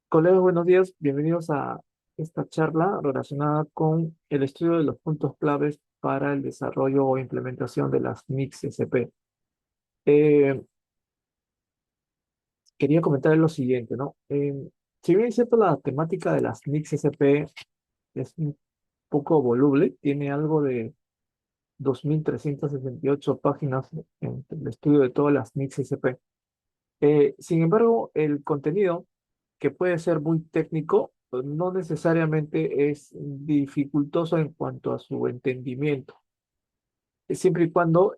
Colegas, buenos días. Bienvenidos a esta charla relacionada con el estudio de los puntos claves para el desarrollo o implementación de las MIX-SP. Eh, Quería comentar lo siguiente, ¿no? Si bien es cierto, la temática de las MIX-SP es un poco voluble, tiene algo de 2.368 páginas en el estudio de todas las MIX-SP. Sin embargo, el contenido, que puede ser muy técnico, pues no necesariamente es dificultoso en cuanto a su entendimiento, siempre y cuando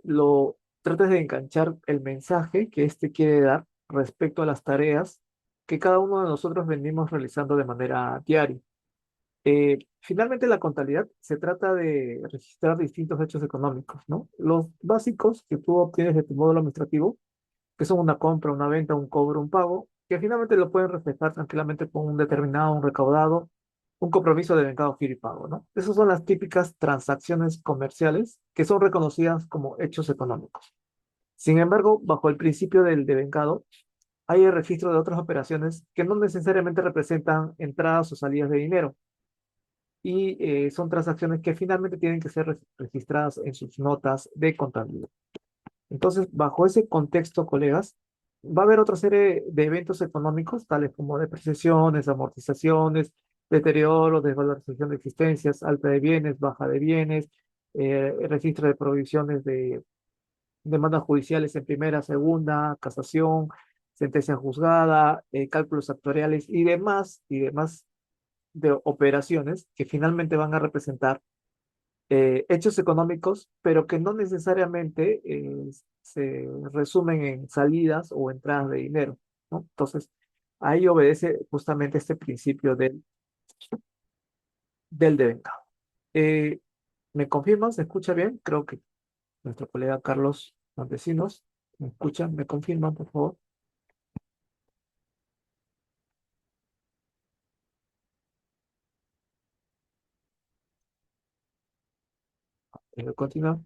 lo trates de enganchar el mensaje que éste quiere dar respecto a las tareas que cada uno de nosotros venimos realizando de manera diaria. Finalmente, la contabilidad se trata de registrar distintos hechos económicos, ¿no? Los básicos que tú obtienes de tu módulo administrativo, que son una compra, una venta, un cobro, un pago, que finalmente lo pueden reflejar tranquilamente con un determinado, un recaudado, un compromiso de vengado, giro y pago, ¿no? Esas son las típicas transacciones comerciales que son reconocidas como hechos económicos. Sin embargo, bajo el principio del devengado, hay el registro de otras operaciones que no necesariamente representan entradas o salidas de dinero y son transacciones que finalmente tienen que ser registradas en sus notas de contabilidad. Entonces, bajo ese contexto, colegas, va a haber otra serie de eventos económicos, tales como depreciaciones, amortizaciones, deterioro, desvalorización de existencias, alta de bienes, baja de bienes, registro de provisiones de demandas judiciales en primera, segunda, casación, sentencia juzgada, cálculos actuariales y demás de operaciones que finalmente van a representar hechos económicos, pero que no necesariamente se resumen en salidas o entradas de dinero, ¿no? Entonces, ahí obedece justamente este principio del devengado. Eh, ¿Me confirman? ¿Se escucha bien? Creo que nuestro colega Carlos Montesinos me escuchan, me confirman, por favor. Continúa.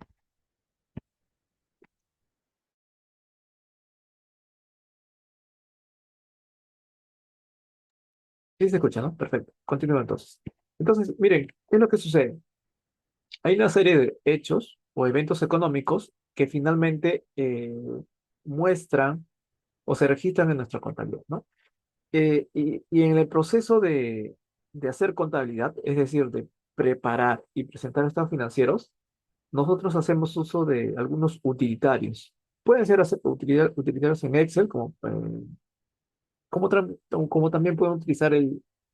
Sí se escucha, ¿no? Perfecto. Continúa entonces. Entonces, miren, ¿qué es lo que sucede? Hay una serie de hechos o eventos económicos que finalmente muestran o se registran en nuestra contabilidad, ¿no? Y en el proceso de hacer contabilidad, es decir, de preparar y presentar estados financieros, nosotros hacemos uso de algunos utilitarios. Pueden ser utilitarios en Excel, como también pueden utilizar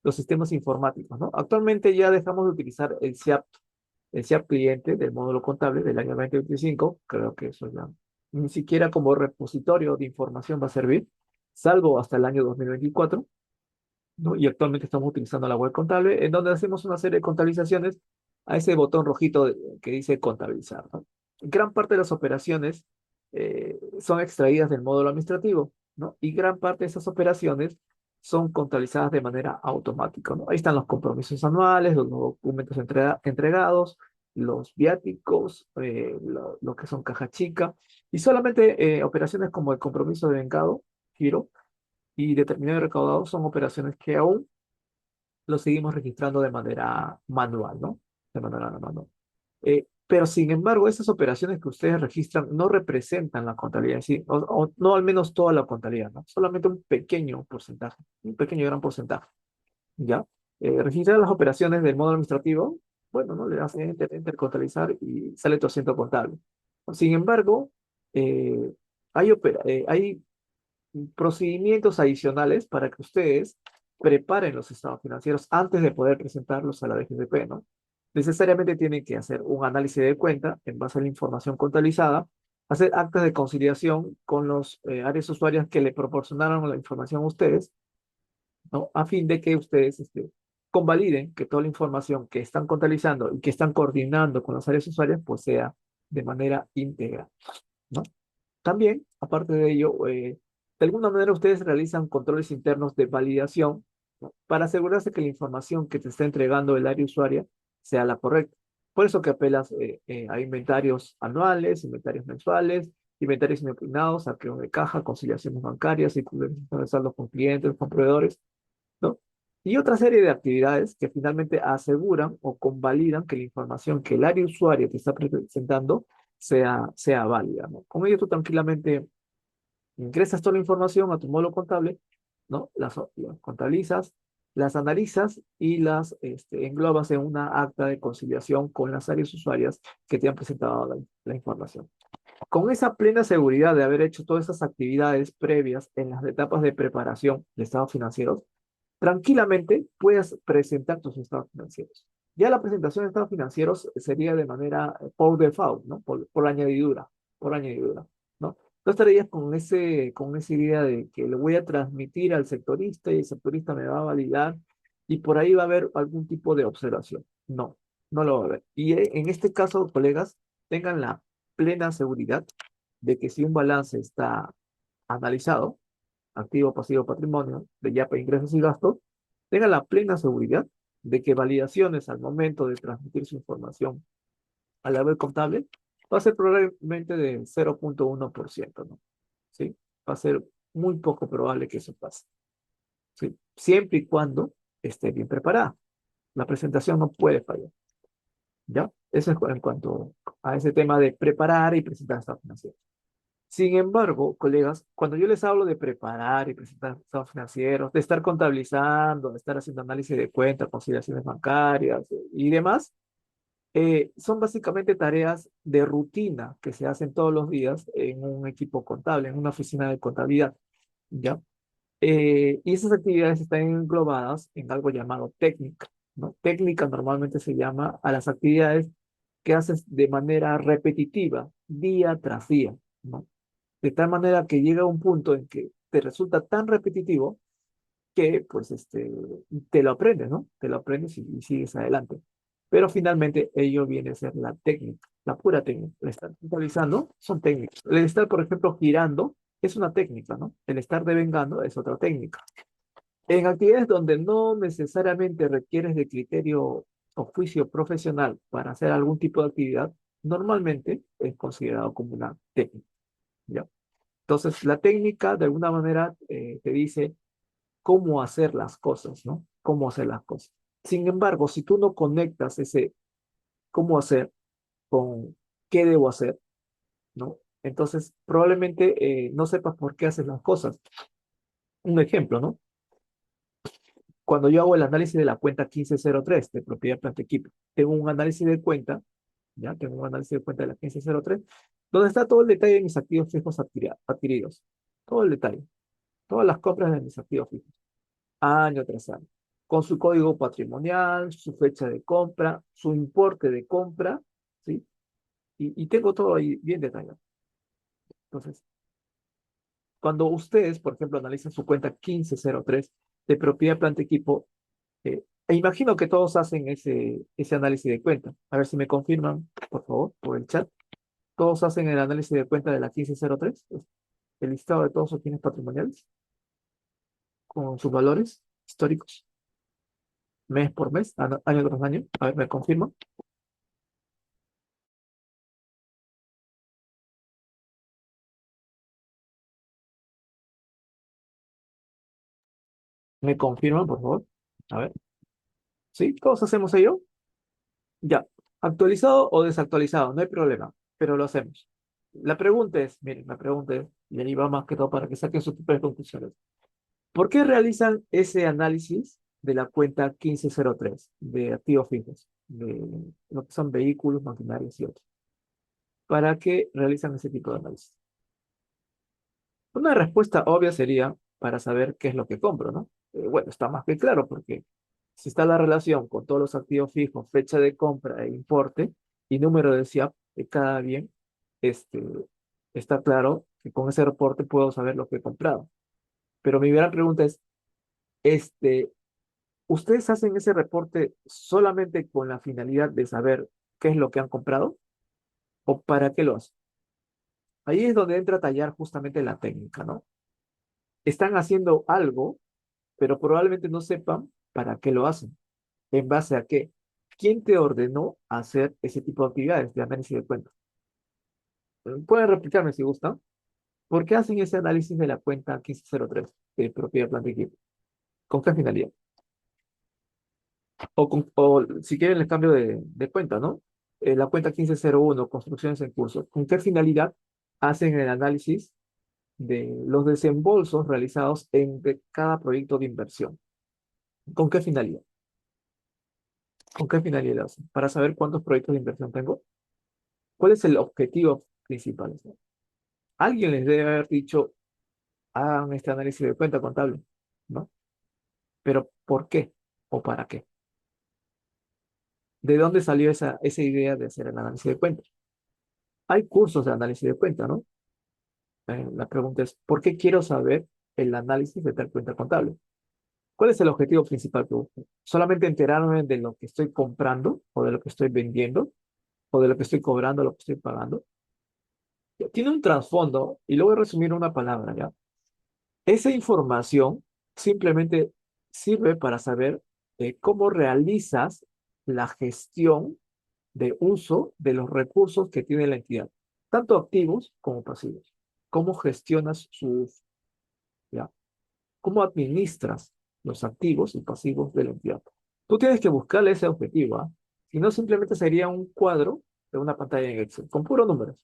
los sistemas informáticos, ¿no? Actualmente ya dejamos de utilizar el SIAP cliente del módulo contable del año 2025. Creo que eso ya ni siquiera como repositorio de información va a servir, salvo hasta el año 2024, ¿no? Y actualmente estamos utilizando la web contable, en donde hacemos una serie de contabilizaciones a ese botón rojito que dice contabilizar, ¿no? Gran parte de las operaciones son extraídas del módulo administrativo, ¿no? Y gran parte de esas operaciones son contabilizadas de manera automática, ¿no? Ahí están los compromisos anuales, los documentos entregados, los viáticos, lo que son caja chica, y solamente operaciones como el compromiso de vengado, giro, y determinado recaudado son operaciones que aún lo seguimos registrando de manera manual, ¿no? De manera manual. Pero sin embargo, esas operaciones que ustedes registran no representan la contabilidad en sí, o no al menos toda la contabilidad, ¿no? Solamente un pequeño porcentaje, un pequeño gran porcentaje, ¿ya? Registrar las operaciones del módulo administrativo, bueno, ¿no? Le das enter, contabilizar y sale tu asiento contable. Sin embargo, eh, hay procedimientos adicionales para que ustedes preparen los estados financieros antes de poder presentarlos a la DGCP, ¿no? Necesariamente tienen que hacer un análisis de cuenta en base a la información contabilizada, hacer actas de conciliación con los áreas usuarias que le proporcionaron la información a ustedes, ¿no? A fin de que ustedes convaliden que toda la información que están contabilizando y que están coordinando con las áreas usuarias, pues sea de manera íntegra, ¿no? También, aparte de ello, de alguna manera ustedes realizan controles internos de validación, ¿no? Para asegurarse que la información que te está entregando el área usuaria sea la correcta. Por eso que apelas a inventarios anuales, inventarios mensuales, inventarios inopinados, saqueo de caja, conciliaciones bancarias, circulación de saldos con clientes, con proveedores, ¿no? Y otra serie de actividades que finalmente aseguran o convalidan que la información que el área usuario te está presentando sea válida, ¿no? Con ello tú tranquilamente ingresas toda la información a tu módulo contable, ¿no? Las contabilizas, las analizas y las englobas en una acta de conciliación con las áreas usuarias que te han presentado la información. Con esa plena seguridad de haber hecho todas esas actividades previas en las etapas de preparación de estados financieros, tranquilamente puedes presentar tus estados financieros. Ya la presentación de estados financieros sería de manera por default, ¿no? Por añadidura, ¿no? No estarías con esa idea de que le voy a transmitir al sectorista y el sectorista me va a validar y por ahí va a haber algún tipo de observación. No, no lo va a haber. Y en este caso, colegas, tengan la plena seguridad de que si un balance está analizado, activo, pasivo, patrimonio, de YAPA, ingresos y gastos, tenga la plena seguridad de que validaciones al momento de transmitir su información a la web contable va a ser probablemente de 0,1%, ¿no? ¿Sí? Va a ser muy poco probable que eso pase, ¿sí? Siempre y cuando esté bien preparada. La presentación no puede fallar, ¿ya? Eso es en cuanto a ese tema de preparar y presentar esta financiera. Sin embargo, colegas, cuando yo les hablo de preparar y presentar estados financieros, de estar contabilizando, de estar haciendo análisis de cuentas, conciliaciones bancarias y demás, son básicamente tareas de rutina que se hacen todos los días en un equipo contable, en una oficina de contabilidad, ¿ya? Y esas actividades están englobadas en algo llamado técnica, ¿no? Técnica normalmente se llama a las actividades que haces de manera repetitiva, día tras día, ¿no? De tal manera que llega un punto en que te resulta tan repetitivo que pues te lo aprendes, ¿no? Te lo aprendes y sigues adelante. Pero finalmente ello viene a ser la técnica, la pura técnica. El estar visualizando son técnicas. El estar, por ejemplo, girando es una técnica, ¿no? El estar devengando es otra técnica. En actividades donde no necesariamente requieres de criterio o juicio profesional para hacer algún tipo de actividad, normalmente es considerado como una técnica, ¿ya? Entonces, la técnica de alguna manera te dice cómo hacer las cosas, ¿no? Cómo hacer las cosas. Sin embargo, si tú no conectas ese cómo hacer con qué debo hacer, ¿no? Entonces, probablemente no sepas por qué haces las cosas. Un ejemplo, ¿no? Cuando yo hago el análisis de la cuenta 1503 de propiedad planta equipo, tengo un análisis de cuenta, ¿ya? Tengo un análisis de cuenta de la 1503, donde está todo el detalle de mis activos fijos adquiridos. Todo el detalle. Todas las compras de mis activos fijos, año tras año, con su código patrimonial, su fecha de compra, su importe de compra, ¿sí? Y tengo todo ahí bien detallado. Entonces, cuando ustedes, por ejemplo, analizan su cuenta 1503 de propiedad planta equipo, e imagino que todos hacen ese análisis de cuenta. A ver si me confirman, por favor, por el chat. Todos hacen el análisis de cuenta de la 1503, el listado de todos sus bienes patrimoniales, con sus valores históricos, mes por mes, año tras año. A ver, me confirman. ¿Me confirman, por favor? A ver. ¿Sí? ¿Todos hacemos ello? Ya. ¿Actualizado o desactualizado? No hay problema, pero lo hacemos. La pregunta es, miren, la pregunta es, y ahí va más que todo para que saquen sus propias conclusiones. ¿Por qué realizan ese análisis de la cuenta 1503 de activos fijos, de lo que son vehículos, maquinarias y otros? ¿Para qué realizan ese tipo de análisis? Una respuesta obvia sería para saber qué es lo que compro, ¿no? Bueno, está más que claro porque si está la relación con todos los activos fijos, fecha de compra e importe y número de SIAP de cada bien, este, está claro que con ese reporte puedo saber lo que he comprado. Pero mi gran pregunta es, este, ¿ustedes hacen ese reporte solamente con la finalidad de saber qué es lo que han comprado o para qué lo hacen? Ahí es donde entra a tallar justamente la técnica, ¿no? Están haciendo algo, pero probablemente no sepan para qué lo hacen. ¿En base a qué? ¿Quién te ordenó hacer ese tipo de actividades de análisis de cuentas? Pueden replicarme si gustan. ¿Por qué hacen ese análisis de la cuenta 1503 de propiedad, planta y equipo? ¿Con qué finalidad? O si quieren les cambio de cuenta, ¿no? La cuenta 1501, construcciones en curso. ¿Con qué finalidad hacen el análisis de los desembolsos realizados en cada proyecto de inversión? ¿Con qué finalidad? ¿Con qué finalidad lo hacen? Para saber cuántos proyectos de inversión tengo. ¿Cuál es el objetivo principal? Alguien les debe haber dicho, hagan este análisis de cuenta contable, ¿no? Pero ¿por qué? ¿O para qué? ¿De dónde salió esa idea de hacer el análisis de cuenta? Hay cursos de análisis de cuenta, ¿no? La pregunta es, ¿por qué quiero saber el análisis de tal cuenta contable? ¿Cuál es el objetivo principal que busco? ¿Solamente enterarme de lo que estoy comprando o de lo que estoy vendiendo o de lo que estoy cobrando, lo que estoy pagando? Tiene un trasfondo y lo voy a resumir en una palabra, ¿ya? Esa información simplemente sirve para saber cómo realizas la gestión de uso de los recursos que tiene la entidad, tanto activos como pasivos. ¿Cómo gestionas su uso? ¿Ya? ¿Cómo administras los activos y pasivos de la entidad? Tú tienes que buscarle ese objetivo, ¿ah? Si no, simplemente sería un cuadro de una pantalla en Excel, con puros números,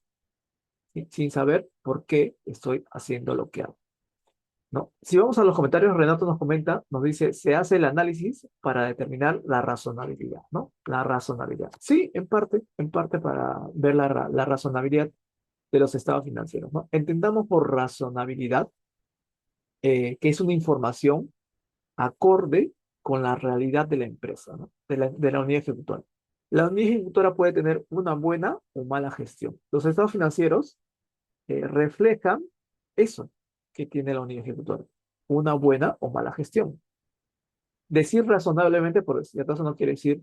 sin saber por qué estoy haciendo lo que hago, ¿no? Si vamos a los comentarios, Renato nos comenta, nos dice, se hace el análisis para determinar la razonabilidad, ¿no? La razonabilidad. Sí, en parte para ver la razonabilidad de los estados financieros, ¿no? Entendamos por razonabilidad que es una información acorde con la realidad de la empresa, ¿no? De la unidad ejecutora. La unidad ejecutora puede tener una buena o mala gestión. Los estados financieros reflejan eso que tiene la unidad ejecutora, una buena o mala gestión. Decir razonablemente, por si acaso no quiere decir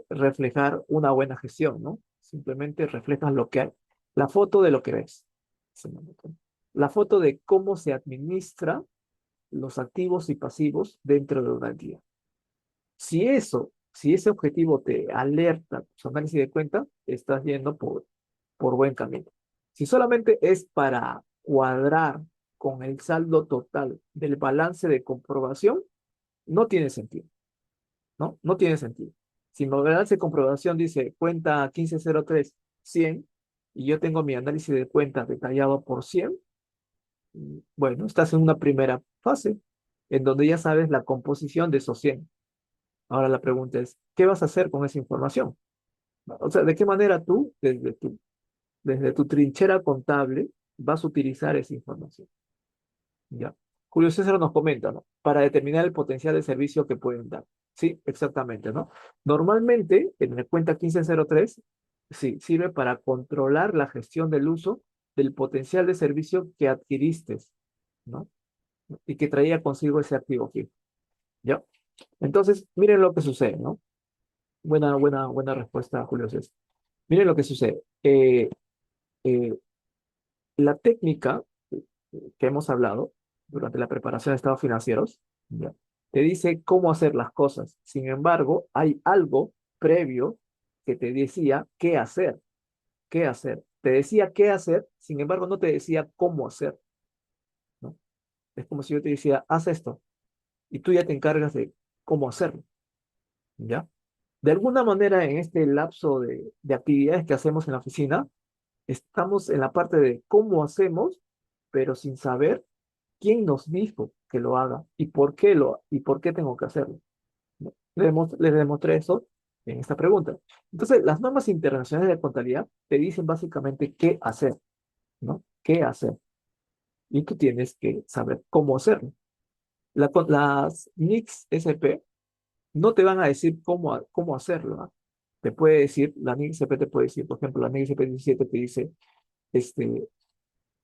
reflejar una buena gestión, ¿no? Simplemente reflejas lo que hay. La foto de lo que ves. La foto de cómo se administra los activos y pasivos dentro de una entidad. Si ese objetivo te alerta su análisis de cuenta, estás yendo por buen camino. Si solamente es para cuadrar con el saldo total del balance de comprobación, no tiene sentido, ¿no? No tiene sentido. Si mi balance de comprobación dice cuenta 1503 100 y yo tengo mi análisis de cuenta detallado por 100, bueno, estás en una primera fase en donde ya sabes la composición de esos 100. Ahora la pregunta es, ¿qué vas a hacer con esa información? O sea, ¿de qué manera tú, desde tu trinchera contable, vas a utilizar esa información? ¿Ya? Julio César nos comenta, ¿no? Para determinar el potencial de servicio que pueden dar. Sí, exactamente, ¿no? Normalmente, en la cuenta 1503, sí, sirve para controlar la gestión del uso del potencial de servicio que adquiriste, ¿no? Y que traía consigo ese activo fijo, ¿ya? Entonces, miren lo que sucede, ¿no? Buena respuesta, Julio César. Miren lo que sucede. Eh, la técnica que hemos hablado durante la preparación de estados financieros, ¿ya? Te dice cómo hacer las cosas. Sin embargo, hay algo previo que te decía qué hacer, qué hacer. Te decía qué hacer, sin embargo, no te decía cómo hacer, ¿no? Es como si yo te decía, haz esto, y tú ya te encargas de cómo hacerlo, ¿ya? De alguna manera, en este lapso de actividades que hacemos en la oficina, estamos en la parte de cómo hacemos, pero sin saber quién nos dijo que lo haga y por qué tengo que hacerlo. ¿No? Les demostré eso en esta pregunta. Entonces, las normas internacionales de contabilidad te dicen básicamente qué hacer, ¿no? ¿Qué hacer? Y tú tienes que saber cómo hacerlo. Las NICS SP no te van a decir cómo hacerlo, ¿no? Te puede decir, la NICS SP te puede decir, por ejemplo, la NICS SP 17 te dice, este,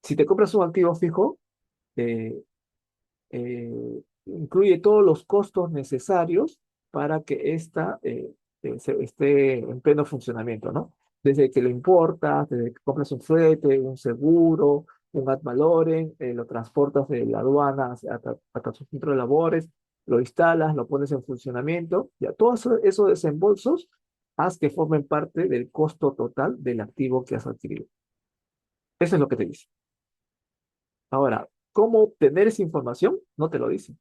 si te compras un activo fijo, eh, incluye todos los costos necesarios para que ésta esté en pleno funcionamiento, ¿no? Desde que lo importas, desde que compras un flete, un seguro, un ad valorem, lo transportas de la aduana hasta su centro de labores, lo instalas, lo pones en funcionamiento, ya todos esos desembolsos haz que formen parte del costo total del activo que has adquirido. Eso es lo que te dice. Ahora, ¿cómo obtener esa información? No te lo dice.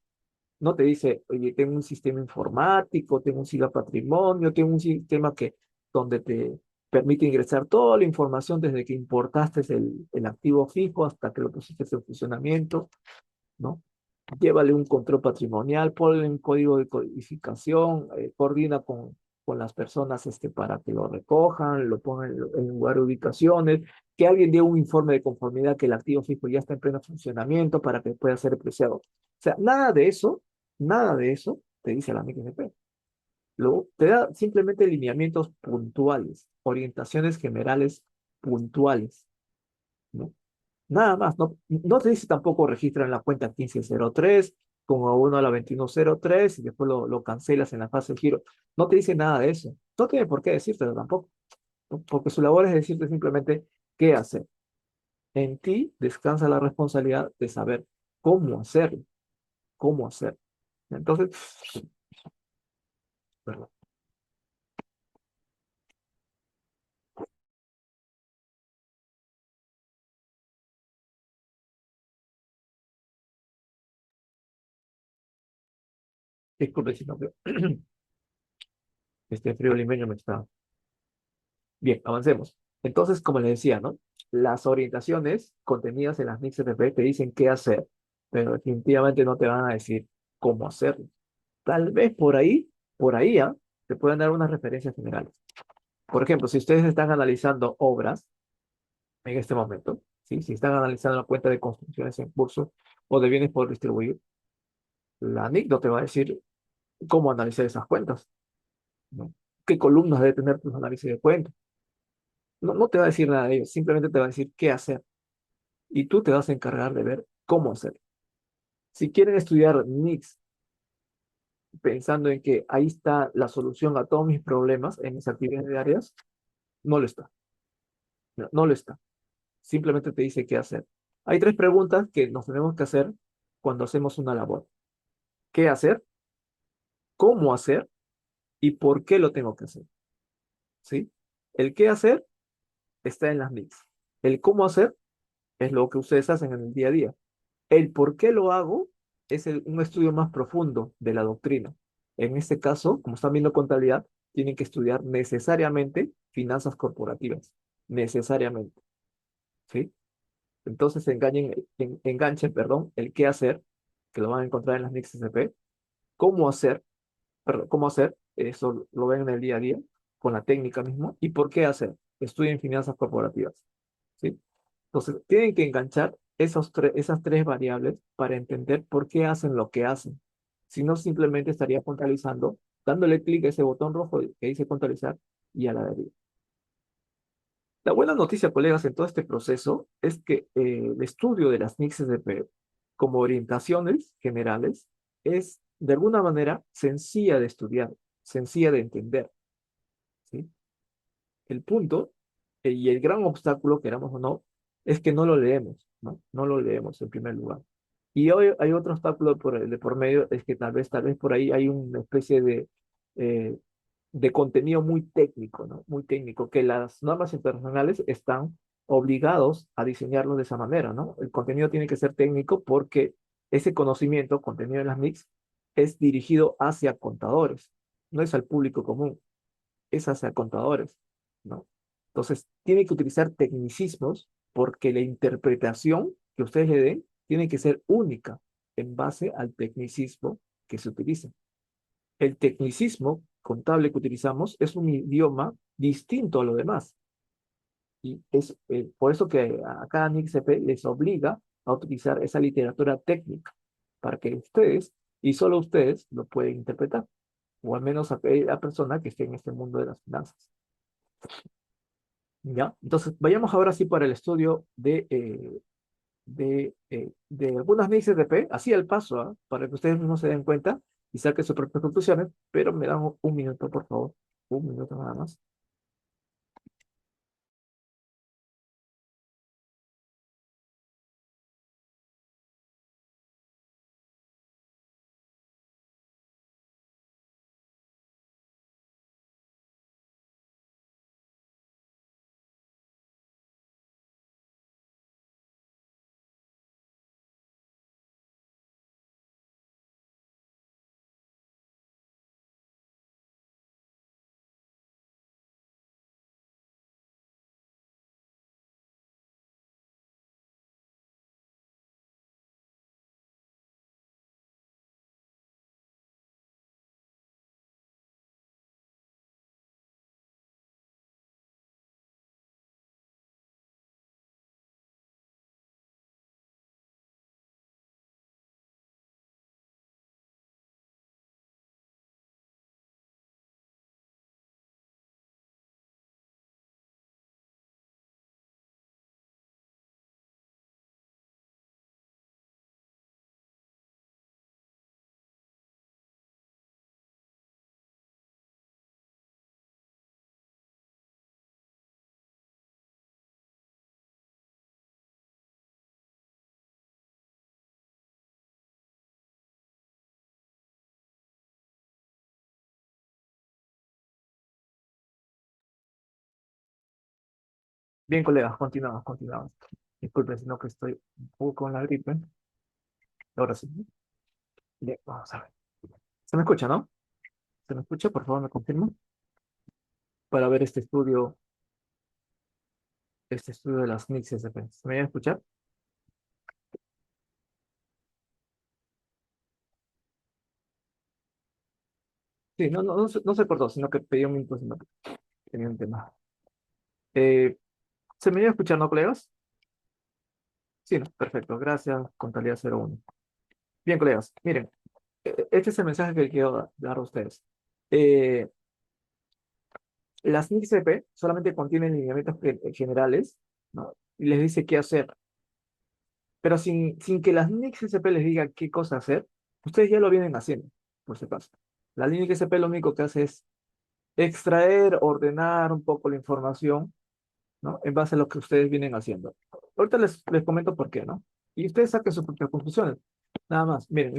No te dice, oye, tengo un sistema informático, tengo un SIGA patrimonio, tengo un sistema que, donde te permite ingresar toda la información desde que importaste el activo fijo hasta que lo pusiste en funcionamiento, ¿no? Llévale un control patrimonial, ponle un código de codificación, coordina con las personas para que lo recojan, lo pongan en lugar de ubicaciones, que alguien dé un informe de conformidad que el activo fijo ya está en pleno funcionamiento para que pueda ser apreciado. O sea, nada de eso te dice la MIC-MP. Luego te da simplemente lineamientos puntuales, orientaciones generales puntuales, ¿no? Nada más, no te dice tampoco registra en la cuenta 1503 como uno a la 2103 y después lo cancelas en la fase de giro. No te dice nada de eso. No tiene por qué decírtelo tampoco, ¿no? Porque su labor es decirte simplemente qué hacer. En ti descansa la responsabilidad de saber cómo hacerlo, cómo hacer. Entonces, perdón, disculpe si no veo. Este frío limeño me está. Bien, avancemos. Entonces, como les decía, ¿no? Las orientaciones contenidas en las NICs FP te dicen qué hacer, pero definitivamente no te van a decir cómo hacerlo. Tal vez por ahí, te pueden dar unas referencias generales. Por ejemplo, si ustedes están analizando obras en este momento, ¿sí? Si están analizando la cuenta de construcciones en curso o de bienes por distribuir, la NIC no te va a decir cómo analizar esas cuentas, ¿no? ¿Qué columnas debe tener tus análisis de cuentas? No te va a decir nada de ello, simplemente te va a decir qué hacer y tú te vas a encargar de ver cómo hacerlo. Si quieren estudiar NICS pensando en que ahí está la solución a todos mis problemas en mis actividades diarias, no lo está. No lo está. Simplemente te dice qué hacer. Hay tres preguntas que nos tenemos que hacer cuando hacemos una labor. ¿Qué hacer? ¿Cómo hacer? ¿Y por qué lo tengo que hacer? ¿Sí? El qué hacer está en las NICS. El cómo hacer es lo que ustedes hacen en el día a día. El por qué lo hago es un estudio más profundo de la doctrina. En este caso, como están viendo contabilidad, tienen que estudiar necesariamente finanzas corporativas. Necesariamente. ¿Sí? Entonces enganchen, perdón, el qué hacer, que lo van a encontrar en las NICS SP, cómo hacer, perdón, cómo hacer, eso lo ven en el día a día, con la técnica misma, y por qué hacer, estudien finanzas corporativas. ¿Sí? Entonces, tienen que enganchar esas tres variables para entender por qué hacen lo que hacen. Si no, simplemente estaría contabilizando, dándole clic a ese botón rojo que dice contabilizar y a la deriva. La buena noticia, colegas, en todo este proceso es que el estudio de las NICs SP como orientaciones generales es de alguna manera sencilla de estudiar, sencilla de entender, ¿sí? El punto y el gran obstáculo, queramos o no, es que no lo leemos, ¿no? No lo leemos en primer lugar. Y hoy hay otro obstáculo de por medio, es que tal vez por ahí hay una especie eh, de contenido muy técnico, ¿no? Muy técnico, que las normas internacionales están obligados a diseñarlo de esa manera, ¿no? El contenido tiene que ser técnico porque ese conocimiento contenido en las MICs es dirigido hacia contadores, no es al público común, es hacia contadores, ¿no? Entonces, tiene que utilizar tecnicismos porque la interpretación que ustedes le den tiene que ser única en base al tecnicismo que se utiliza. El tecnicismo contable que utilizamos es un idioma distinto a lo demás. Y es por eso que a cada NICSP les obliga a utilizar esa literatura técnica para que ustedes, y solo ustedes, lo pueden interpretar, o al menos aquella persona que esté en este mundo de las finanzas. ¿Ya? Entonces, vayamos ahora sí para el estudio de algunas NICSP, así al paso, ¿ah? Para que ustedes mismos se den cuenta y saquen sus propias conclusiones, pero me dan un minuto, por favor, un minuto nada más. Bien, colegas, continuamos, continuamos. Disculpen, sino que estoy un poco con la gripe. Ahora sí. Bien, vamos a ver. ¿Se me escucha, no? ¿Se me escucha? Por favor, me confirma. Para ver este estudio de las NICs SP. ¿Se me va a escuchar? Sí, no se cortó, sino que pedí un minuto, sino que tenía un tema. Eh, ¿Se me iba a escuchar, no, colegas? Sí, no, perfecto. Gracias, contabilidad 01. Bien, colegas, miren, este es el mensaje que quiero dar a ustedes. Eh, las NICs CP solamente contienen lineamientos generales, ¿no? Y les dice qué hacer, pero sin que las NICs SP les diga qué cosa hacer, ustedes ya lo vienen haciendo, por si acaso. La NIC SP lo único que hace es extraer, ordenar un poco la información, ¿no? En base a lo que ustedes vienen haciendo. Ahorita les comento por qué, ¿no? Y ustedes saquen sus propias conclusiones. Nada más. Miren,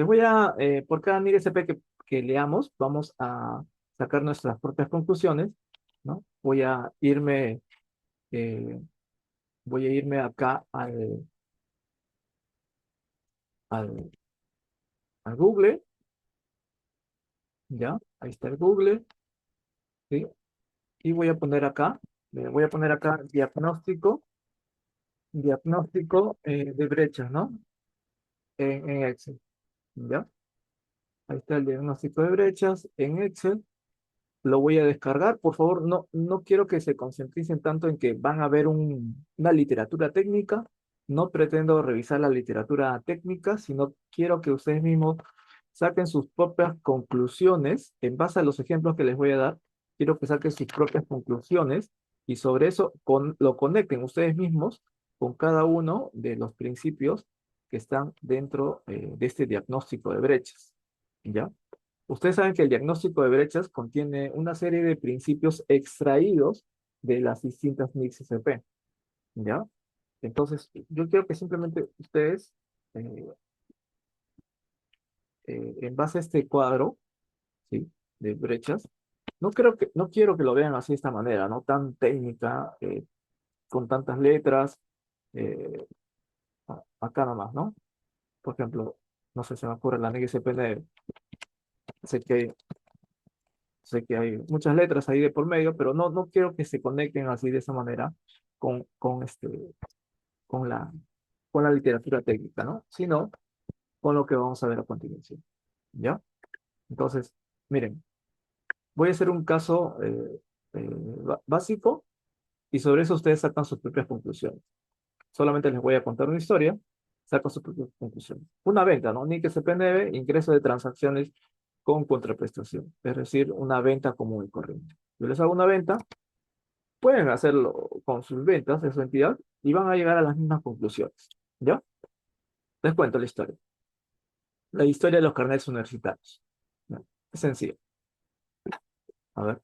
por cada NIC SP que leamos, vamos a sacar nuestras propias conclusiones, ¿no? Eh, voy a irme acá al, al Google, ¿ya? Ahí está el Google, ¿sí? Y voy a poner acá diagnóstico de brechas, ¿no? En Excel, ¿ya? Ahí está el diagnóstico de brechas en Excel. Lo voy a descargar. Por favor, no quiero que se concentricen tanto en que van a ver una literatura técnica. No pretendo revisar la literatura técnica, sino quiero que ustedes mismos saquen sus propias conclusiones en base a los ejemplos que les voy a dar. Quiero que saquen sus propias conclusiones y sobre eso lo conecten ustedes mismos con cada uno de los principios que están dentro de este diagnóstico de brechas. ¿Ya? Ustedes saben que el diagnóstico de brechas contiene una serie de principios extraídos de las distintas NICs SP, ¿ya? Entonces, yo quiero que simplemente ustedes, eh, en base a este cuadro, ¿sí? De brechas, no quiero que lo vean así de esta manera, ¿no? Tan técnica, con tantas letras, eh, acá nomás, ¿no? Por ejemplo, no sé, se me ocurre la NIC CPN, sé que hay Sé que hay muchas letras ahí de por medio, pero no quiero que se conecten así de esa manera con, con, este, con la literatura técnica, ¿no? Sino con lo que vamos a ver a continuación. ¿Ya? Entonces, miren, voy a hacer un caso básico y sobre eso ustedes sacan sus propias conclusiones. Solamente les voy a contar una historia, sacan sus propias conclusiones. Una venta, ¿no? NIC CP9, ingreso de transacciones con contraprestación, es decir, una venta común y corriente. Yo les hago una venta. Pueden hacerlo con sus ventas de su entidad y van a llegar a las mismas conclusiones. ¿Ya? Les cuento la historia. La historia de los carnets universitarios. ¿Ya? Es sencillo. A ver,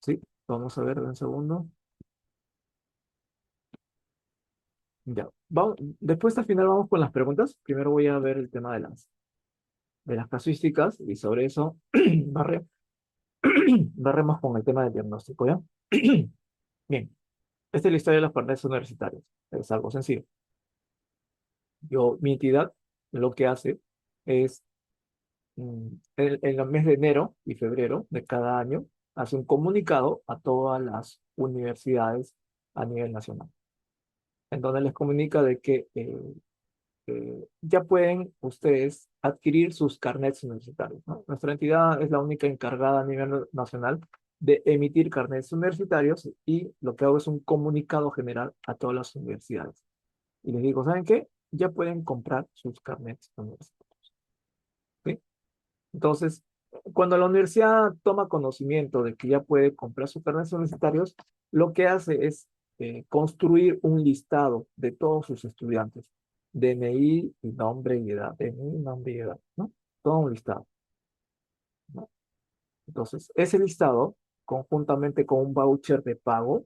sí, vamos a ver un segundo. Ya. Después al final vamos con las preguntas. Primero voy a ver el tema de las casuísticas y sobre eso barre- barremos con el tema del diagnóstico, ¿ya? Bien, esta es la historia de los carnets universitarios. Es algo sencillo. Mi entidad lo que hace es en el mes de enero y febrero de cada año, hace un comunicado a todas las universidades a nivel nacional, en donde les comunica de que ya pueden ustedes adquirir sus carnets universitarios, ¿no? Nuestra entidad es la única encargada a nivel nacional de emitir carnets universitarios y lo que hago es un comunicado general a todas las universidades. Y les digo, ¿saben qué? Ya pueden comprar sus carnets universitarios. ¿Sí? Entonces, cuando la universidad toma conocimiento de que ya puede comprar sus carnets universitarios, lo que hace es construir un listado de todos sus estudiantes, DNI y nombre y edad, DNI, nombre y edad, ¿no? Todo un listado, ¿no? Entonces, ese listado, conjuntamente con un voucher de pago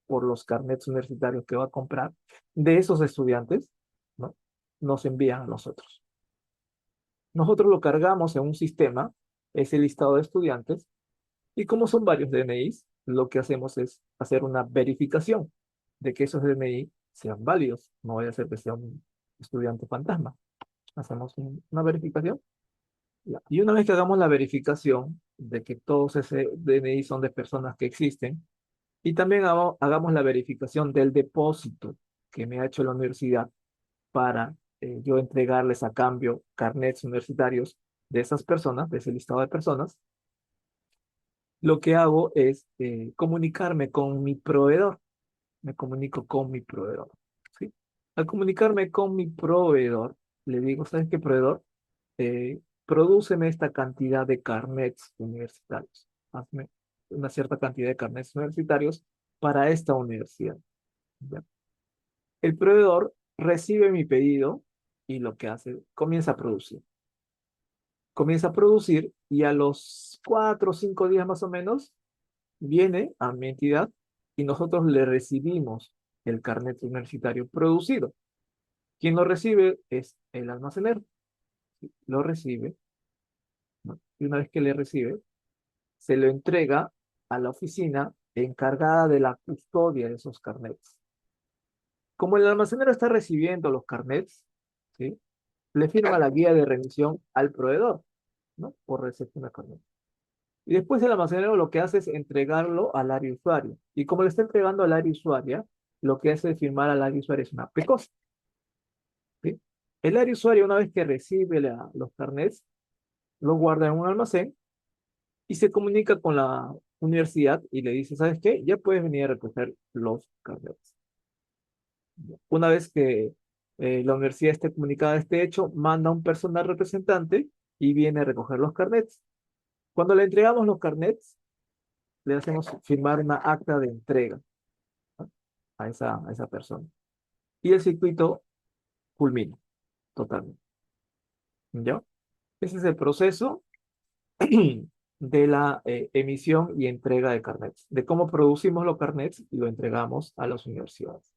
por los carnets universitarios que va a comprar de esos estudiantes, ¿no? Nos envían a nosotros. Nosotros lo cargamos en un sistema, ese listado de estudiantes. Y como son varios DNIs, lo que hacemos es hacer una verificación. de que esos DNI sean válidos. No vaya a ser que sea un estudiante fantasma. Hacemos una verificación. Ya. Y una vez que hagamos la verificación de que todos ese DNI son de personas que existen, y también hagamos la verificación del depósito que me ha hecho la universidad para yo entregarles a cambio carnets universitarios de esas personas, de ese listado de personas, lo que hago es comunicarme con mi proveedor. Me comunico con mi proveedor. ¿Sí? Al comunicarme con mi proveedor, le digo, ¿sabes qué, proveedor? Prodúceme esta cantidad de carnets universitarios. Hazme una cierta cantidad de carnets universitarios para esta universidad. ¿Ya? El proveedor recibe mi pedido y lo que hace, comienza a producir. Comienza a producir y a los 4 o 5 días más o menos viene a mi entidad y nosotros le recibimos el carnet universitario producido. Quien lo recibe es el almacenero. Lo recibe, ¿no? Y una vez que le recibe, se lo entrega a la oficina encargada de la custodia de esos carnets. Como el almacenero está recibiendo los carnets, ¿sí? Le firma la guía de remisión al proveedor, ¿no? Por recepción de carnet. Y después el almacenero lo que hace es entregarlo al área usuario. Y como le está entregando al área usuaria, lo que hace es firmar al área usuaria es una PECOS, ¿sí? El área usuaria, una vez que recibe los carnets, los guarda en un almacén y se comunica con la universidad y le dice, ¿sabes qué? Ya puedes venir a recoger los carnets. Una vez que la universidad esté comunicada de este hecho, manda un personal representante y viene a recoger los carnets. Cuando le entregamos los carnets, le hacemos firmar una acta de entrega, ¿no? A esa persona. Y el circuito culmina totalmente. ¿Ya? Ese es el proceso de la emisión y entrega de carnets, de cómo producimos los carnets y lo entregamos a las universidades.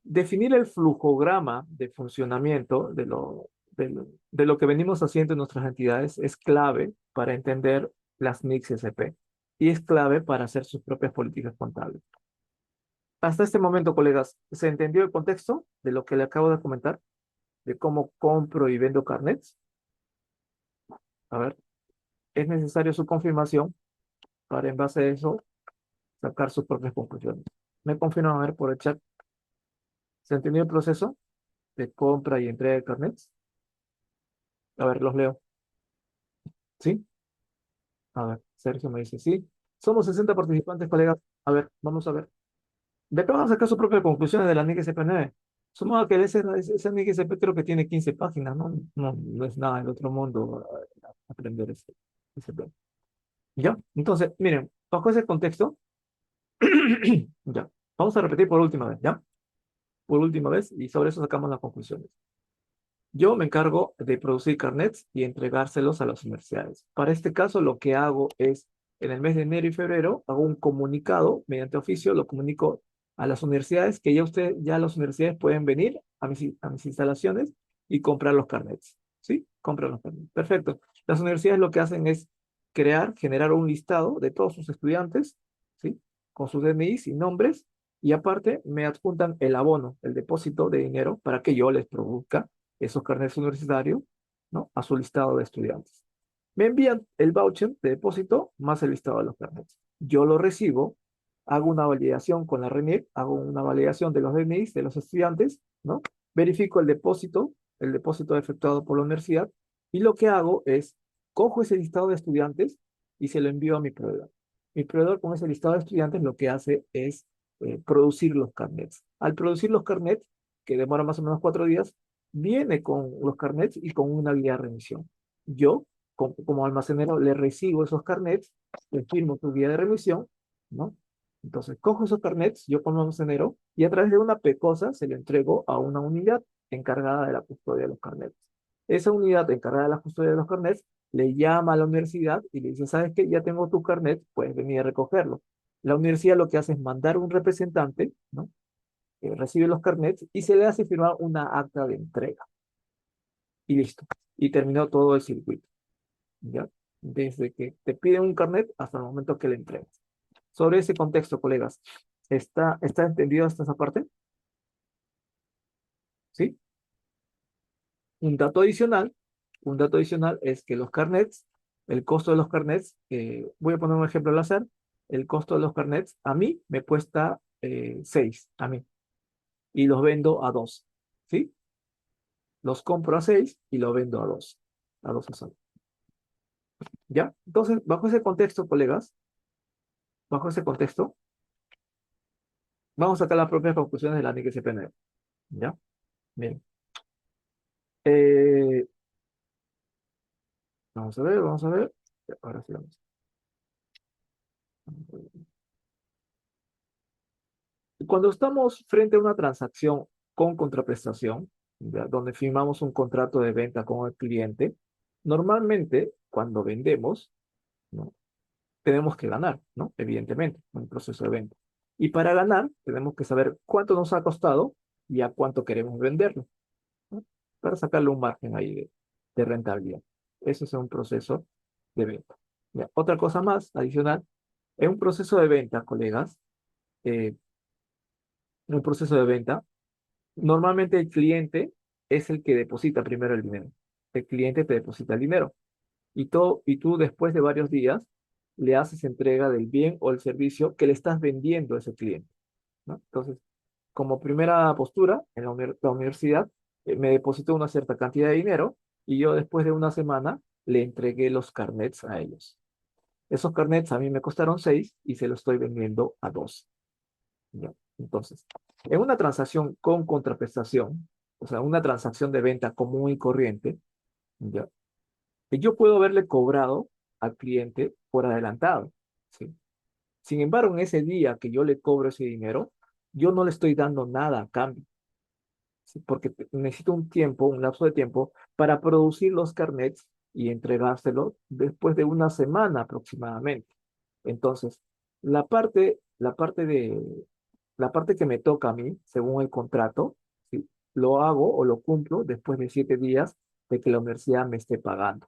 Definir el flujograma de funcionamiento de lo que venimos haciendo en nuestras entidades es clave para entender las NICs SP y es clave para hacer sus propias políticas contables. Hasta este momento, colegas, ¿se entendió el contexto de lo que le acabo de comentar? De cómo compro y vendo carnets. A ver, es necesario su confirmación para en base a eso sacar sus propias conclusiones. ¿Me confirman a ver por el chat? ¿Se entendió el proceso de compra y entrega de carnets? A ver, los leo. ¿Sí? A ver, Sergio me dice sí. Somos 60 participantes, colegas. A ver, vamos a ver. ¿De qué van a sacar sus propias conclusiones de la NIC SP9? Supongo que esa NIC SP creo que tiene 15 páginas, ¿no? No, no es nada del otro mundo aprender ese plan. ¿Ya? Entonces, miren, bajo ese contexto, ya, vamos a repetir por última vez, ¿ya? Por última vez, y sobre eso sacamos las conclusiones. Yo me encargo de producir carnets y entregárselos a las universidades. Para este caso, lo que hago es, en el mes de enero y febrero, hago un comunicado mediante oficio, lo comunico a las universidades, que ya las universidades pueden venir a mis instalaciones y comprar los carnets. ¿Sí? Comprar los carnets. Perfecto. Las universidades lo que hacen es generar un listado de todos sus estudiantes, ¿sí? Con sus DNIs y nombres, y aparte me adjuntan el abono, el depósito de dinero, para que yo les produzca esos carnets universitarios, ¿no? A su listado de estudiantes. Me envían el voucher de depósito más el listado de los carnets. Yo lo recibo, hago una validación con la RENIEC, hago una validación de los DNIs de los estudiantes, ¿no? Verifico el depósito efectuado por la universidad, y lo que hago es, cojo ese listado de estudiantes y se lo envío a mi proveedor. Mi proveedor con ese listado de estudiantes lo que hace es producir los carnets. Al producir los carnets, que demora más o menos 4 días, viene con los carnets y con una guía de remisión. Yo, como almacenero, le recibo esos carnets, le firmo su guía de remisión, ¿no? Entonces, cojo esos carnets, yo como almacenero, y a través de una PECOSA se lo entrego a una unidad encargada de la custodia de los carnets. Esa unidad encargada de la custodia de los carnets le llama a la universidad y le dice, ¿sabes qué? Ya tengo tu carnet, puedes venir a recogerlo. La universidad lo que hace es mandar un representante, ¿no? Recibe los carnets y se le hace firmar una acta de entrega. Y listo. Y terminó todo el circuito, ¿ya? Desde que te piden un carnet hasta el momento que le entregas. Sobre ese contexto, colegas, ¿está entendido hasta esa parte? ¿Sí? Un dato adicional, un dato adicional es que los carnets, el costo de los carnets, voy a poner un ejemplo al azar, el costo de los carnets a mí me cuesta 6, a mí, y los vendo a 2, ¿sí? Los compro a 6 y los vendo a 2 soles, ¿ya? Entonces, bajo ese contexto, colegas, bajo ese contexto, vamos a sacar las propias conclusiones de la NIC-CPN, ¿ya? Bien. Eh, vamos a ver, vamos a ver. Ya, ahora sí vamos. Cuando estamos frente a una transacción con contraprestación, ¿ya? Donde firmamos un contrato de venta con el cliente, normalmente cuando vendemos, ¿no? Tenemos que ganar, ¿no? Evidentemente, en el proceso de venta. Y para ganar, tenemos que saber cuánto nos ha costado y a cuánto queremos venderlo, ¿no? Para sacarle un margen ahí de rentabilidad. Eso es un proceso de venta. Ya, otra cosa más adicional, en un proceso de venta, colegas, en un proceso de venta, normalmente el cliente es el que deposita primero el dinero. El cliente te deposita el dinero y tú después de varios días le haces entrega del bien o el servicio que le estás vendiendo a ese cliente, ¿no? Entonces, como primera postura, en la universidad me depositó una cierta cantidad de dinero y yo después de una semana le entregué los carnets a ellos. Esos carnets a mí me costaron 6 y se los estoy vendiendo a 2. ¿Ya? Entonces, en una transacción con contraprestación, o sea, una transacción de venta común y corriente, ¿ya? Yo puedo haberle cobrado al cliente por adelantado, ¿sí? Sin embargo, en ese día que yo le cobro ese dinero, yo no le estoy dando nada a cambio, ¿sí? Porque necesito un tiempo, un lapso de tiempo para producir los carnets y entregárselo después de una semana aproximadamente. Entonces, la parte que me toca a mí, según el contrato, ¿sí? Lo hago o lo cumplo después de 7 días de que la universidad me esté pagando.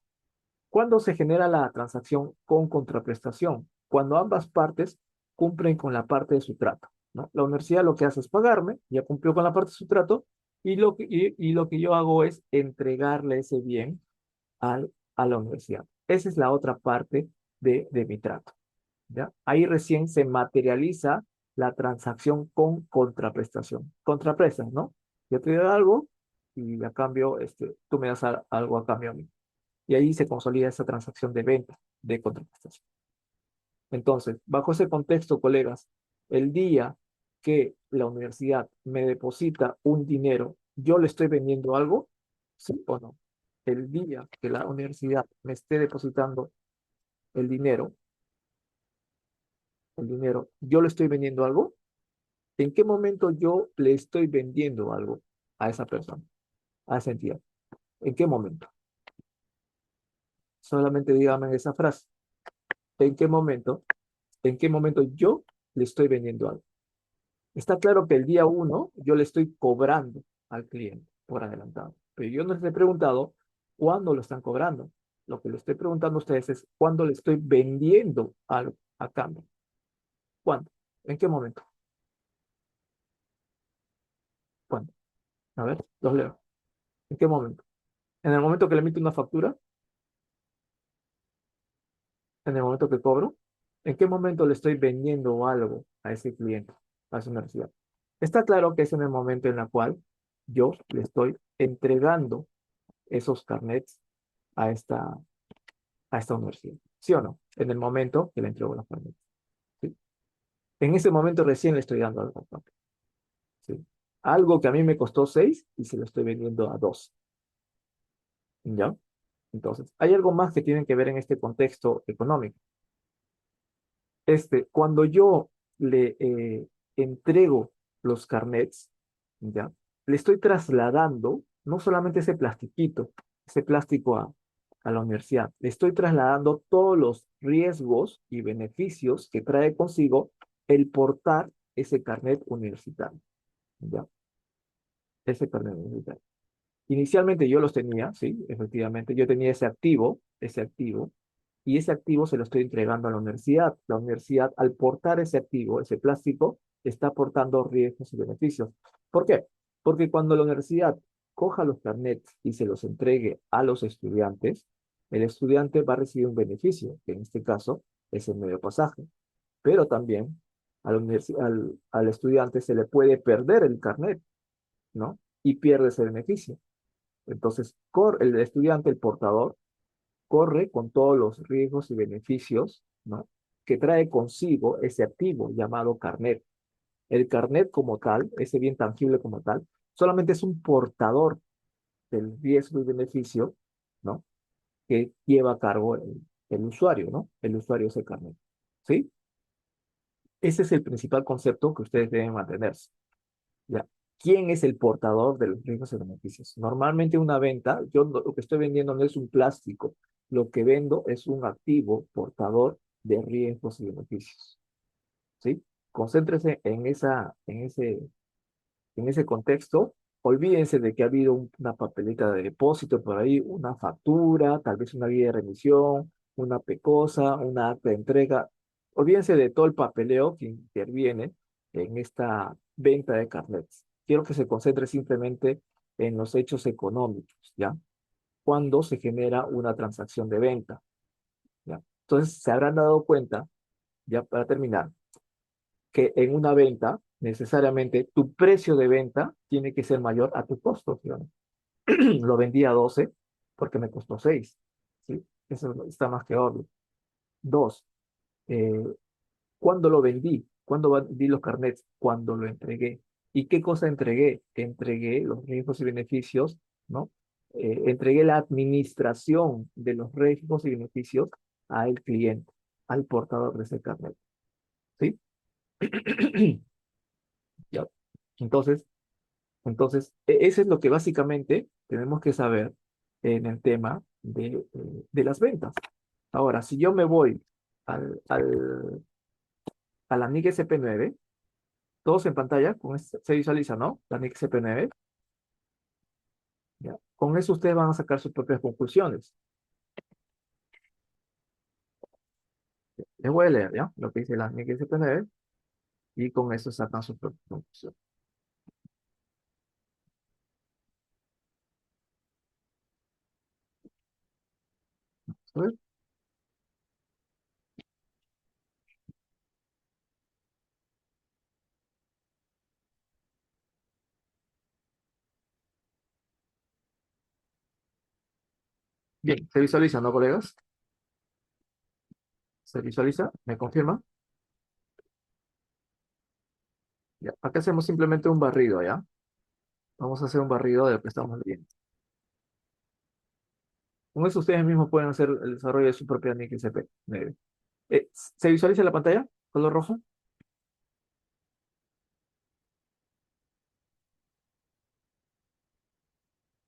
¿Cuándo se genera la transacción con contraprestación? Cuando ambas partes cumplen con la parte de su trato, ¿no? La universidad lo que hace es pagarme, ya cumplió con la parte de su trato, y lo que yo hago es entregarle ese bien a la universidad. Esa es la otra parte de mi trato, ¿ya? Ahí recién se materializa la transacción con contraprestación. Contraprestas, ¿no? Yo te doy algo y a cambio, tú me das algo a cambio a mí. Y ahí se consolida esa transacción de venta de contraprestación. Entonces, bajo ese contexto, colegas, el día que la universidad me deposita un dinero, ¿yo le estoy vendiendo algo? ¿Sí o no? El día que la universidad me esté depositando el dinero, ¿yo le estoy vendiendo algo? ¿En qué momento yo le estoy vendiendo algo a esa persona, a esa entidad? ¿En qué momento? Solamente dígame esa frase. ¿En qué momento? ¿En qué momento yo le estoy vendiendo algo? Está claro que el día uno yo le estoy cobrando al cliente por adelantado, pero yo no les he preguntado cuándo lo están cobrando. Lo que le estoy preguntando a ustedes es cuándo le estoy vendiendo algo a cambio. ¿Cuándo? ¿En qué momento? ¿Cuándo? A ver, los leo. ¿En qué momento? ¿En el momento que le emito una factura? ¿En el momento que cobro? ¿En qué momento le estoy vendiendo algo a ese cliente, a esa universidad? Está claro que es en el momento en el cual yo le estoy entregando esos carnets a esta universidad. ¿Sí o no? En el momento que le entrego los carnets. ¿Sí? En ese momento recién le estoy dando algo a cambio, ¿sí? Algo que a mí me costó 6 y se lo estoy vendiendo a 2. ¿Ya? Entonces, hay algo más que tienen que ver en este contexto económico. Cuando yo le entrego los carnets, ¿ya? Le estoy trasladando no solamente ese plastiquito, ese plástico a la universidad, le estoy trasladando todos los riesgos y beneficios que trae consigo el portar ese carnet universitario, ¿ya? Ese carnet universitario. Inicialmente yo los tenía, sí, efectivamente, yo tenía ese activo, y ese activo se lo estoy entregando a la universidad. La universidad, al portar ese activo, ese plástico, está aportando riesgos y beneficios. ¿Por qué? Porque cuando la universidad coja los carnets y se los entregue a los estudiantes, el estudiante va a recibir un beneficio, que en este caso es el medio pasaje. Pero también al estudiante se le puede perder el carnet, ¿no? Y pierde ese beneficio. Entonces, el estudiante, el portador, corre con todos los riesgos y beneficios, ¿no? Que trae consigo ese activo llamado carnet. El carnet como tal, ese bien tangible como tal, solamente es un portador del riesgo y beneficio, ¿no? Que lleva a cargo el usuario, ¿no? El usuario es el carnet, ¿sí? Ese es el principal concepto que ustedes deben mantenerse, ¿ya? ¿Quién es el portador de los riesgos y beneficios? Normalmente una venta, lo que estoy vendiendo no es un plástico, lo que vendo es un activo portador de riesgos y beneficios, ¿sí? Concéntrese en ese contexto. Olvídense de que ha habido una papeleta de depósito por ahí, una factura, tal vez una guía de remisión, una pecosa, una acta de entrega. Olvídense de todo el papeleo que interviene en esta venta de carnets. Quiero que se concentre simplemente en los hechos económicos, ¿ya? Cuando se genera una transacción de venta, ¿ya? Entonces, se habrán dado cuenta, ya para terminar, que en una venta, necesariamente tu precio de venta tiene que ser mayor a tu costo, ¿sí? Lo vendí a 12 porque me costó 6, ¿sí? Eso está más que obvio. Dos, eh, ¿cuándo lo vendí? ¿Cuándo vendí los carnets? Cuando lo entregué. ¿Y qué cosa entregué? Entregué los riesgos y beneficios, ¿no? Entregué la administración de los riesgos y beneficios al cliente, al portador de ese carnet, ¿sí? Ya. Entonces, eso es lo que básicamente tenemos que saber en el tema de las ventas. Ahora, si yo me voy a la NIC SP9, todos en pantalla, se visualiza, ¿no? La NIC SP9, ya. Con eso ustedes van a sacar sus propias conclusiones. Les voy a leer, ¿ya? Lo que dice la NIC SP9 y con eso sacan sus propias conclusiones. A ver. Bien, ¿se visualiza, no, colegas? ¿Se visualiza? ¿Me confirma? Ya. Acá hacemos simplemente un barrido, ¿ya? Vamos a hacer un barrido de lo que estamos leyendo. Con eso ustedes mismos pueden hacer el desarrollo de su propia NIC SP. ¿Se visualiza la pantalla? ¿Color rojo?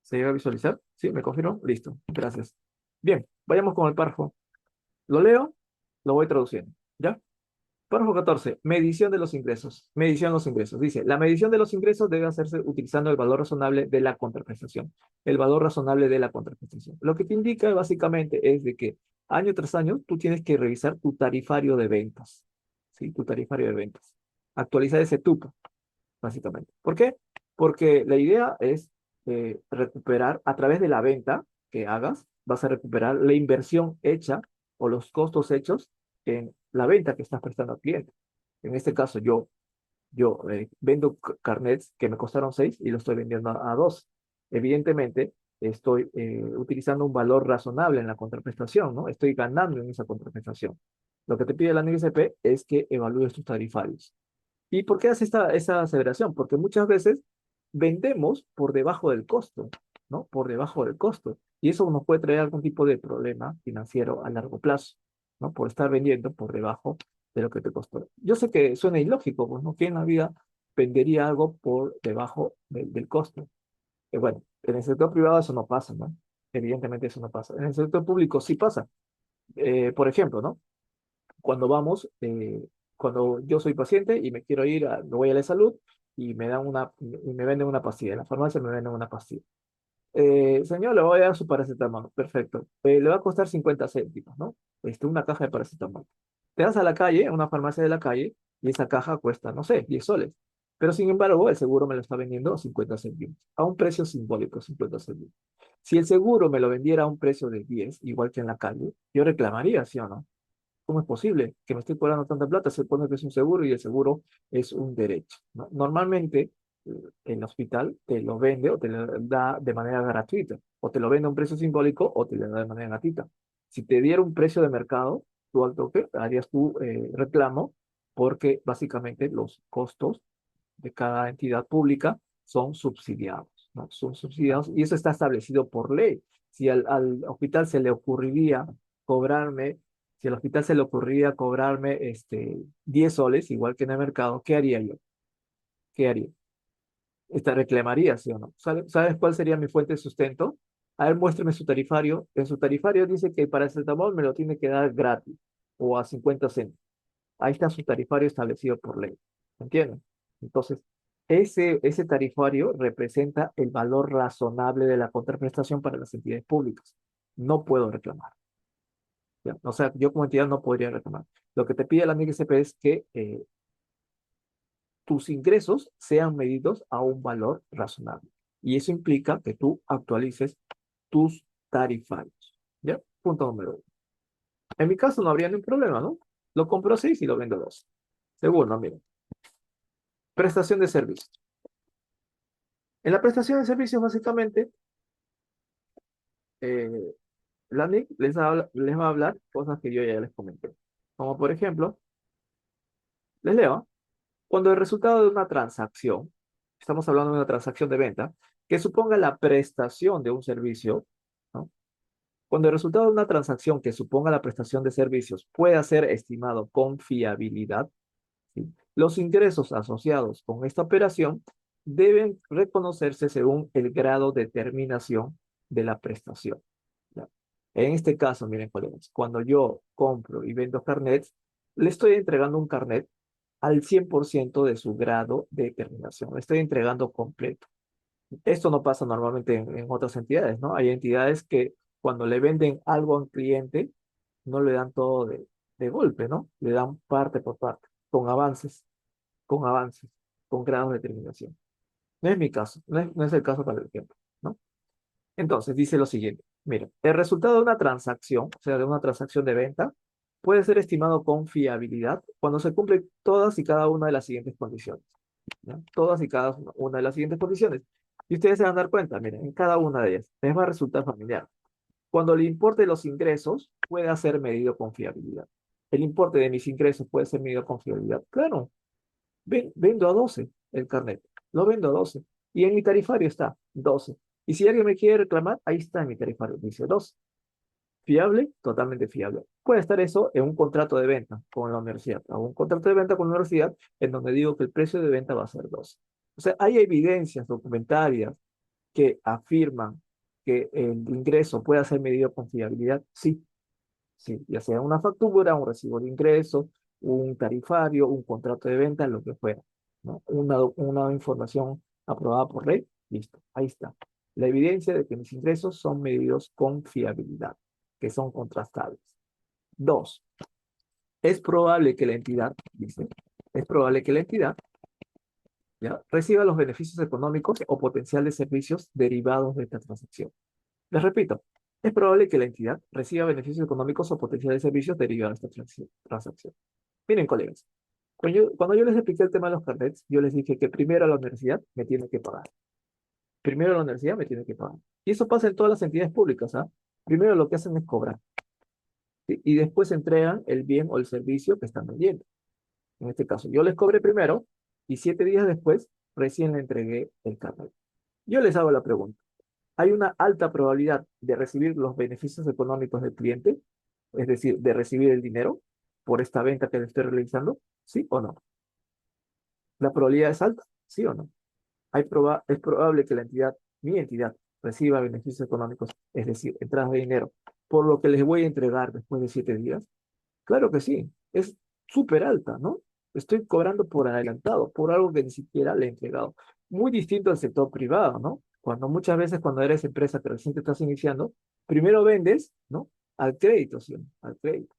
¿Se llega a visualizar? Sí, ¿me confirmo? Listo, gracias. Bien, vayamos con el párrafo. Lo leo, lo voy traduciendo. ¿Ya? Párrafo 14. Medición de los ingresos. Medición de los ingresos. Dice, la medición de los ingresos debe hacerse utilizando el valor razonable de la contraprestación. El valor razonable de la contraprestación. Lo que te indica básicamente es de que año tras año tú tienes que revisar tu tarifario de ventas. ¿Sí? Tu tarifario de ventas. Actualizar ese tupo, básicamente. ¿Por qué? Porque la idea es recuperar a través de la venta que hagas, vas a recuperar la inversión hecha o los costos hechos en la venta que estás prestando al cliente. En este caso, yo vendo carnets que me costaron 6 y lo estoy vendiendo a 2. Evidentemente, estoy utilizando un valor razonable en la contraprestación, ¿no? Estoy ganando en esa contraprestación. Lo que te pide la NXP es que evalúes tus tarifarios. ¿Y por qué hace esa aseveración? Porque muchas veces vendemos por debajo del costo, ¿no? Por debajo del costo. Y eso nos puede traer algún tipo de problema financiero a largo plazo, ¿no? Por estar vendiendo por debajo de lo que te costó. Yo sé que suena ilógico, pues, ¿no? ¿Quién en la vida vendería algo por debajo del costo? Bueno, en el sector privado eso no pasa, ¿no? Evidentemente eso no pasa. En el sector público sí pasa. Por ejemplo, ¿no? Cuando vamos, cuando yo soy paciente y me quiero ir, me voy a la salud y me dan y me venden una pastilla. En la farmacia me venden una pastilla. Señor, le voy a dar su paracetamol. Perfecto. Le va a costar 50 céntimos, ¿no? Una caja de paracetamol. Te vas a la calle, a una farmacia de la calle, y esa caja cuesta, no sé, 10 soles. Pero sin embargo, el seguro me lo está vendiendo a 50 céntimos, a un precio simbólico, 50 céntimos. Si el seguro me lo vendiera a un precio de 10, igual que en la calle, yo reclamaría, ¿sí o no? ¿Cómo es posible que me estoy cobrando tanta plata? Se supone que es un seguro y el seguro es un derecho, ¿no? Normalmente, el hospital te lo vende o te lo da de manera gratuita, o te lo vende a un precio simbólico o te lo da de manera gratuita. Si te diera un precio de mercado, tú al toque harías tu reclamo porque básicamente los costos de cada entidad pública son subsidiados, ¿no? Son subsidiados y eso está establecido por ley. Si al hospital se le ocurriría cobrarme, si al hospital se le ocurriría cobrarme 10 soles, igual que en el mercado, ¿qué haría yo? ¿Qué haría? Reclamaría, ¿sí o no? ¿Sabes cuál sería mi fuente de sustento? A ver, muéstrame su tarifario. En su tarifario dice que para el paracetamol me lo tiene que dar gratis o a 50 céntimos. Ahí está su tarifario establecido por ley. ¿Entienden? Entonces, ese tarifario representa el valor razonable de la contraprestación para las entidades públicas. No puedo reclamar. ¿Ya? O sea, yo como entidad no podría reclamar. Lo que te pide la NICSP es que tus ingresos sean medidos a un valor razonable. Y eso implica que tú actualices tus tarifarios. ¿Ya? Punto número uno. En mi caso no habría ningún problema, ¿no? Lo compro a 6 y lo vendo a 2. Segundo, miren, prestación de servicios. En la prestación de servicios, básicamente, eh, la NIC les va a hablar cosas que yo ya les comenté. Como por ejemplo, les leo, cuando el resultado de una transacción, estamos hablando de una transacción de venta, que suponga la prestación de un servicio, ¿no? Cuando el resultado de una transacción que suponga la prestación de servicios pueda ser estimado con fiabilidad, ¿sí? Los ingresos asociados con esta operación deben reconocerse según el grado de terminación de la prestación. ¿Ya? En este caso, miren, colegas, cuando yo compro y vendo carnets, le estoy entregando un carnet al 100% de su grado de terminación. Le estoy entregando completo. Esto no pasa normalmente en otras entidades, ¿no? Hay entidades que cuando le venden algo a un cliente, no le dan todo de golpe, ¿no? Le dan parte por parte, con avances, con grados de terminación. No es mi caso, no es el caso para el ejemplo, ¿no? Entonces, dice lo siguiente, mira, el resultado de una transacción, o sea, de una transacción de venta, puede ser estimado con fiabilidad cuando se cumplen todas y cada una de las siguientes condiciones, ¿ya? Todas y cada una de las siguientes condiciones. Y ustedes se van a dar cuenta, miren, en cada una de ellas les va a resultar familiar. Cuando el importe de los ingresos puede ser medido con fiabilidad. El importe de mis ingresos puede ser medido con fiabilidad. Claro, vendo a 12 el carnet. Lo vendo a 12. Y en mi tarifario está 12. Y si alguien me quiere reclamar, ahí está en mi tarifario, dice 12. Fiable, totalmente fiable. Puede estar eso en un contrato de venta con la universidad, o un contrato de venta con la universidad en donde digo que el precio de venta va a ser 12. O sea, hay evidencias documentarias que afirman que el ingreso puede ser medido con fiabilidad. Sí, sí, ya sea una factura, un recibo de ingreso, un tarifario, un contrato de venta, lo que fuera, ¿no? Una información aprobada por ley, listo, ahí está. La evidencia de que mis ingresos son medidos con fiabilidad, que son contrastables. Dos, es probable que la entidad, dice, es probable que la entidad, ¿ya? Reciba los beneficios económicos o potenciales servicios derivados de esta transacción. Les repito, es probable que la entidad reciba beneficios económicos o potenciales servicios derivados de esta transacción. Miren, colegas, cuando yo les expliqué el tema de los carnets, yo les dije que primero la universidad me tiene que pagar. Primero la universidad me tiene que pagar. Y eso pasa en todas las entidades públicas, ¿ah? Primero lo que hacen es cobrar, ¿sí? Y después entregan el bien o el servicio que están vendiendo. En este caso, yo les cobré primero y 7 días después recién le entregué el carnet. Yo les hago la pregunta. ¿Hay una alta probabilidad de recibir los beneficios económicos del cliente? Es decir, de recibir el dinero por esta venta que le estoy realizando, ¿sí o no? ¿La probabilidad es alta? ¿Sí o no? Es probable que la entidad, mi entidad, reciba beneficios económicos, es decir, entradas de dinero, por lo que les voy a entregar después de 7 días. Claro que sí, es súper alta, ¿no? Estoy cobrando por adelantado, por algo que ni siquiera le he entregado. Muy distinto al sector privado, ¿no? Cuando muchas veces cuando eres empresa que recién te estás iniciando, primero vendes, ¿no? Al crédito, ¿sí? Al crédito.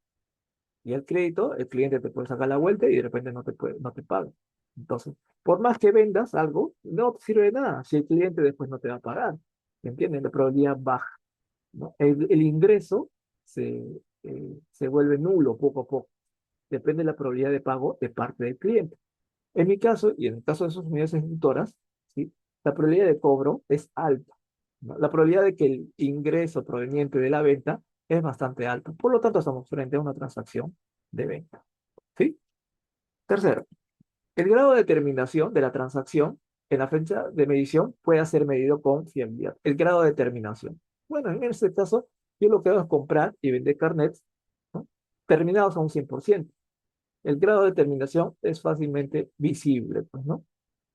Y al crédito, el cliente te puede sacar la vuelta y de repente no te paga. Entonces, por más que vendas algo, no te sirve de nada si el cliente después no te va a pagar. ¿Me entiendes? La probabilidad baja, ¿no? El ingreso se vuelve nulo poco a poco. Depende de la probabilidad de pago de parte del cliente. En mi caso, y en el caso de sus unidades ejecutoras, ¿sí? La probabilidad de cobro es alta, ¿no? La probabilidad de que el ingreso proveniente de la venta es bastante alta. Por lo tanto, estamos frente a una transacción de venta. ¿Sí? Tercero, el grado de terminación de la transacción en la fecha de medición puede ser medido con fiabilidad. El grado de terminación. Bueno, en este caso, yo lo que hago es comprar y vender carnets, ¿no? Terminados a un 100%. El grado de terminación es fácilmente visible, pues, ¿no?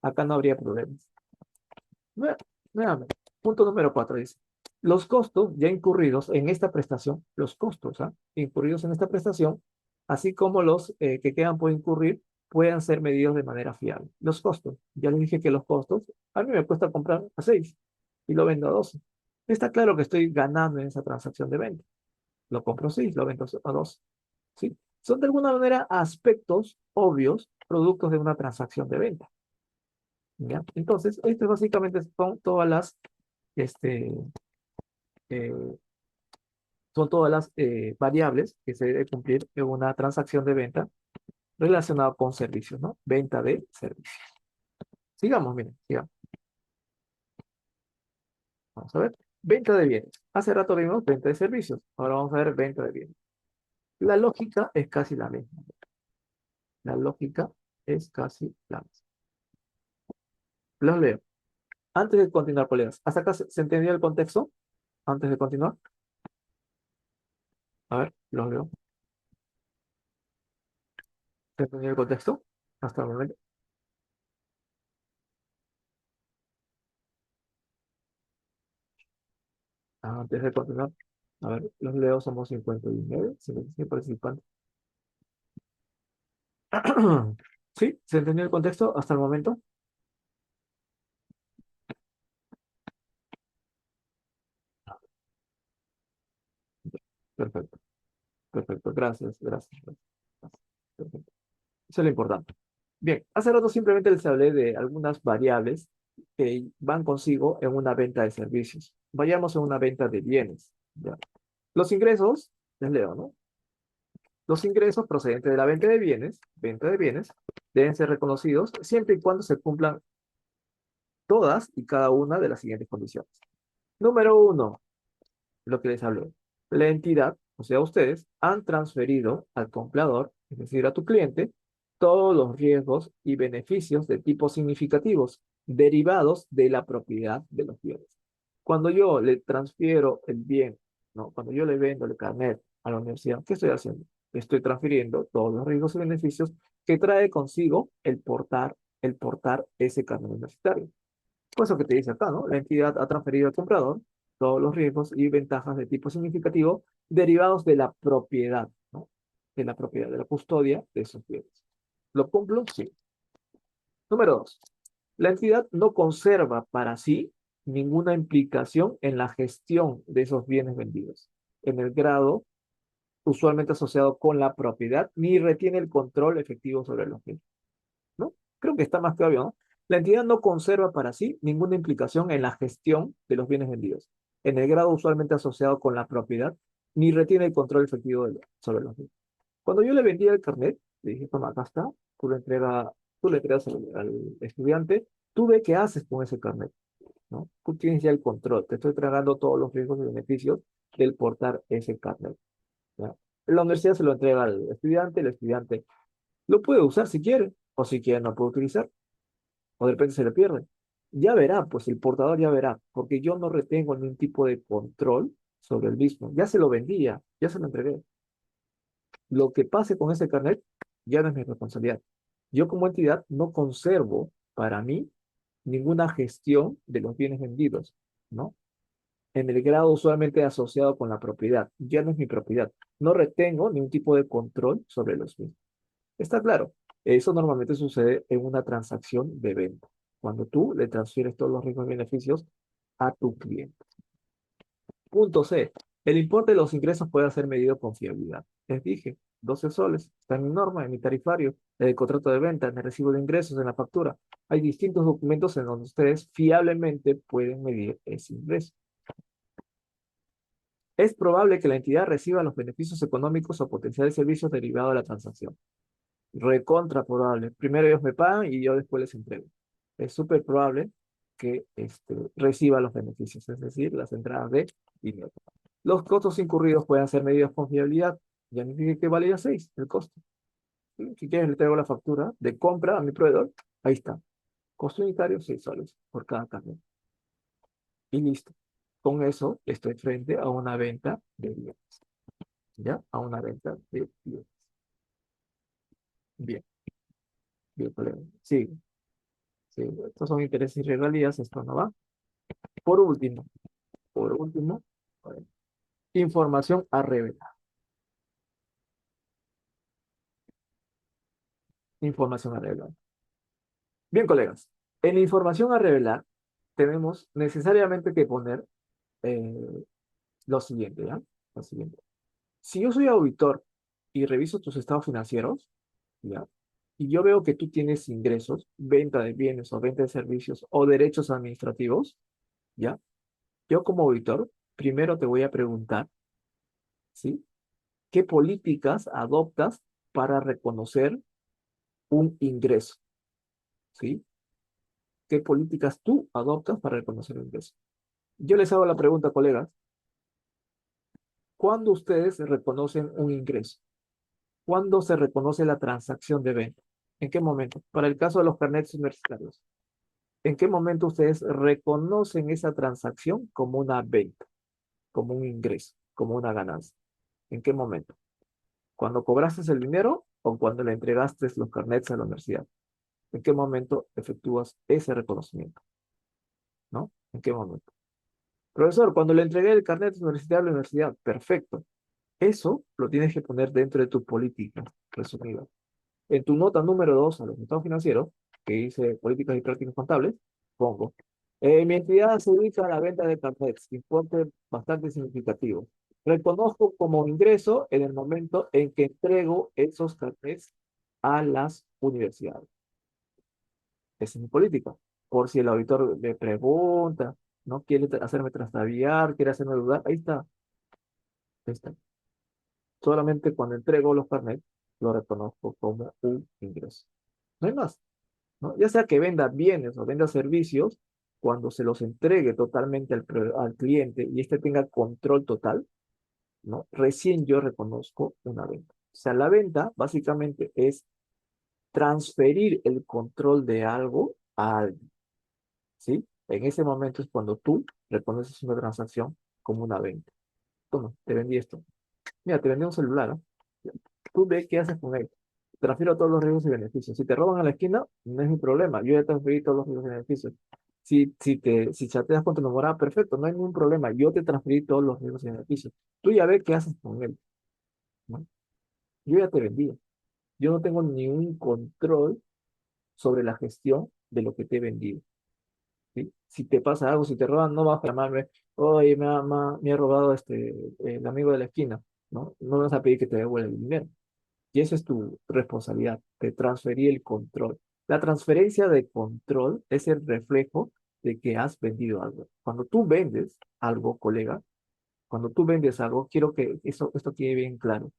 Acá no habría problemas. Nue- Nuevamente, punto número 4 dice, los costos ya incurridos en esta prestación, los costos incurridos en esta prestación, así como los que quedan por incurrir, puedan ser medidos de manera fiable. Los costos, ya les dije que los costos, a mí me cuesta comprar a 6 y lo vendo a 12. Está claro que estoy ganando en esa transacción de venta. Lo compro a 6, lo vendo a 12. ¿Sí? Son de alguna manera aspectos obvios, productos de una transacción de venta. ¿Ya? Entonces, esto básicamente son todas este, eh, variables que se debe cumplir en una transacción de venta relacionada con servicios, ¿no? Venta de servicios. Sigamos, miren, sigamos. Vamos a ver. Venta de bienes. Hace rato vimos venta de servicios. Ahora vamos a ver venta de bienes. La lógica es casi la misma. La lógica es casi la misma. Los leo. Antes de continuar, colegas, ¿hasta acá se entendió el contexto? Antes de continuar. A ver, los leo. ¿Se entendió el contexto? Hasta el momento. Antes de continuar. A ver, los leo, somos 59, 55 participantes. ¿Sí? ¿Se entendió el contexto hasta el momento? Perfecto, perfecto. Gracias, gracias, gracias. Perfecto. Eso es lo importante. Bien, hace rato simplemente les hablé de algunas variables que van consigo en una venta de servicios. Vayamos a una venta de bienes. ¿Ya? Los ingresos, les leo, ¿no? Los ingresos procedentes de la venta de bienes, deben ser reconocidos siempre y cuando se cumplan todas y cada una de las siguientes condiciones. Número uno, lo que les hablé. La entidad, o sea, ustedes, han transferido al comprador, es decir, a tu cliente, todos los riesgos y beneficios de tipo significativos derivados de la propiedad de los bienes. Cuando yo le transfiero el bien, ¿no? Cuando yo le vendo el carnet a la universidad, ¿qué estoy haciendo? Estoy transfiriendo todos los riesgos y beneficios que trae consigo el portar ese carnet universitario. Pues eso que te dice acá, ¿no? La entidad ha transferido al comprador todos los riesgos y ventajas de tipo significativo derivados de la propiedad, ¿no? De la propiedad, de la custodia de esos bienes. ¿Lo cumplo? Sí. Número dos, la entidad no conserva para sí ninguna implicación en la gestión de esos bienes vendidos, en el grado usualmente asociado con la propiedad, ni retiene el control efectivo sobre los bienes, ¿no? Creo que está más que obvio, ¿no? La entidad no conserva para sí ninguna implicación en la gestión de los bienes vendidos, en el grado usualmente asociado con la propiedad, ni retiene el control efectivo sobre los bienes. Cuando yo le vendía el carnet, le dije, toma, acá está, tú le entregas al estudiante, tú ve qué haces con ese carnet, ¿no? Tú tienes ya el control, te estoy entregando todos los riesgos y beneficios del portar ese carnet, ¿ya? La universidad se lo entrega al estudiante, el estudiante lo puede usar si quiere, o si quiere no puede utilizar, o de repente se le pierde. Ya verá, pues el portador ya verá, porque yo no retengo ningún tipo de control sobre el mismo. Ya se lo vendía, ya se lo entregué. Lo que pase con ese carnet ya no es mi responsabilidad. Yo como entidad no conservo para mí ninguna gestión de los bienes vendidos, ¿no? En el grado usualmente asociado con la propiedad. Ya no es mi propiedad. No retengo ningún tipo de control sobre los mismos. Está claro. Eso normalmente sucede en una transacción de venta. Cuando tú le transfieres todos los riesgos y beneficios a tu cliente. Punto C. El importe de los ingresos puede ser medido con fiabilidad. Les dije, 12 soles, está en mi norma, en mi tarifario, en el contrato de venta, en el recibo de ingresos, en la factura. Hay distintos documentos en donde ustedes fiablemente pueden medir ese ingreso. Es probable que la entidad reciba los beneficios económicos o potenciales servicios derivados de la transacción. Recontra probable. Primero ellos me pagan y yo después les entrego. Es súper probable que reciba los beneficios, es decir, las entradas de dinero. Los costos incurridos pueden ser medidos con fiabilidad. Ya me dije que valía 6 el costo. ¿Sí? Si quieres, le traigo la factura de compra a mi proveedor. Ahí está. Costo unitario, 6 soles por cada carnet. Y listo. Con eso estoy frente a una venta de bienes. ¿Ya? A una venta de bienes. Bien, bien, colega. Sí, sí. Estos son intereses y regalías. Esto no va. Por último, por último, a ver, información a revelar. Información a revelar. Bien, colegas. En información a revelar, tenemos necesariamente que poner eh, lo siguiente, ¿ya? Lo siguiente. Si yo soy auditor y reviso tus estados financieros, ¿ya? Y yo veo que tú tienes ingresos, venta de bienes o venta de servicios o derechos administrativos, ¿ya? Yo como auditor, primero te voy a preguntar, ¿sí? ¿Qué políticas adoptas para reconocer un ingreso? ¿Sí? ¿Qué políticas tú adoptas para reconocer un ingreso? Yo les hago la pregunta, colegas, ¿cuándo ustedes reconocen un ingreso? ¿Cuándo se reconoce la transacción de venta? ¿En qué momento? Para el caso de los carnets universitarios, ¿en qué momento ustedes reconocen esa transacción como una venta, como un ingreso, como una ganancia? ¿En qué momento? ¿Cuando cobraste el dinero o cuando le entregaste los carnets a la universidad? ¿En qué momento efectúas ese reconocimiento? ¿No? ¿En qué momento? Profesor, cuando le entregué el carnet universitario a la universidad, perfecto. Eso lo tienes que poner dentro de tu política resumida. En tu nota número 2 a los estados financieros, que dice políticas y prácticas contables, pongo, mi entidad se dedica a la venta de carnets, importe bastante significativo. Reconozco como ingreso en el momento en que entrego esos carnets a las universidades. Esa es mi política. Por si el auditor me pregunta, no quiere hacerme trastabillar, quiere hacerme dudar, ahí está, ahí está. Solamente cuando entrego los carnets, lo reconozco como un ingreso. No hay más, ¿no? Ya sea que venda bienes o venda servicios, cuando se los entregue totalmente al cliente y éste tenga control total, ¿no? Recién yo reconozco una venta. O sea, la venta básicamente es transferir el control de algo a alguien, ¿sí? En ese momento es cuando tú reconoces una transacción como una venta. Toma, te vendí esto. Mira, te vendí un celular, ¿no? Tú ves qué haces con él. Transfiero todos los riesgos y beneficios. Si te roban a la esquina, no es mi problema. Yo ya transferí todos los riesgos y beneficios. Si chateas con tu enamorada, perfecto, no hay ningún problema. Yo te transferí todos los riesgos y beneficios. Tú ya ves qué haces con él, ¿no? Yo ya te vendí. Yo no tengo ningún control sobre la gestión de lo que te he vendido, ¿sí? Si te pasa algo, si te roban, no vas a llamarme, oye, me ha robado el amigo de la esquina, ¿no? No me vas a pedir que te devuelva el dinero. Y esa es tu responsabilidad, de transferir el control. La transferencia de control es el reflejo de que has vendido algo. Cuando tú vendes algo, colega, cuando tú vendes algo, quiero que esto quede bien claro.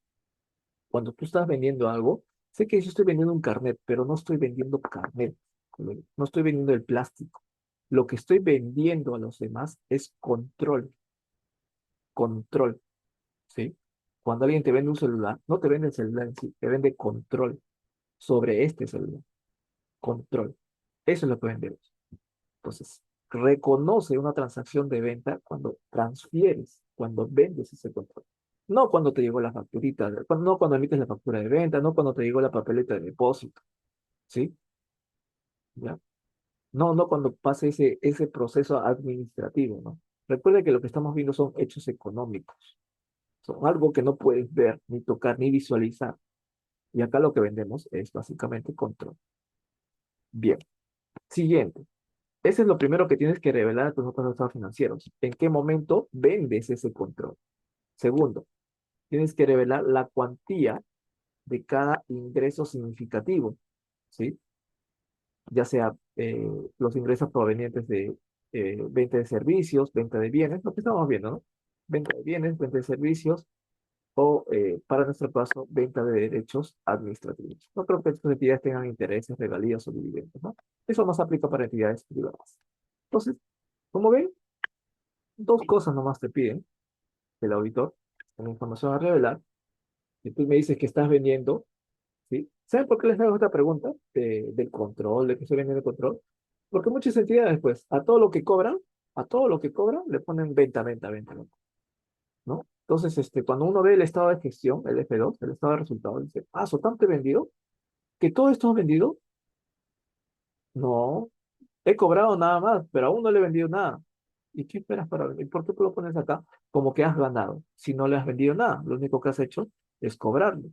Cuando tú estás vendiendo algo, sé que yo estoy vendiendo un carnet, pero no estoy vendiendo carnet, colega. No estoy vendiendo el plástico. Lo que estoy vendiendo a los demás es control, control, ¿sí? Cuando alguien te vende un celular, no te vende el celular en sí, te vende control sobre este celular. Control. Eso es lo que vendemos. Entonces, reconoce una transacción de venta cuando transfieres, cuando vendes ese control. No cuando te llegó la facturita, no cuando emites la factura de venta, no cuando te llegó la papeleta de depósito, ¿sí? ¿Ya? No cuando pase ese proceso administrativo, ¿no? Recuerda que lo que estamos viendo son hechos económicos, son algo que no puedes ver, ni tocar, ni visualizar. Y acá lo que vendemos es básicamente control. Bien, siguiente. Ese es lo primero que tienes que revelar a tus otros estados financieros. ¿En qué momento vendes ese control? Segundo, tienes que revelar la cuantía de cada ingreso significativo, ¿sí? Ya sea los ingresos provenientes de venta de servicios, venta de bienes, lo que estamos viendo, ¿no? Venta de bienes, venta de servicios o, para nuestro caso, venta de derechos administrativos. No creo que estas entidades tengan intereses, regalías o dividendos, ¿no? Eso no se aplica para entidades privadas. Entonces, como ven, dos cosas nomás te piden el auditor, una información a revelar, y tú me dices que estás vendiendo, ¿sí? ¿Saben por qué les hago esta pregunta del control, de que estoy vendiendo el control? Porque muchas entidades, pues, a todo lo que cobran, le ponen venta, venta, venta, venta, ¿no? Entonces, cuando uno ve el estado de gestión, el F2, el estado de resultados, dice, ah, ¿so tanto he vendido? ¿Que todo esto has vendido? No, he cobrado nada más, pero aún no le he vendido nada. ¿Y qué esperas para vender? ¿Por qué tú lo pones acá? Como que has ganado. Si no le has vendido nada, lo único que has hecho es cobrarlo.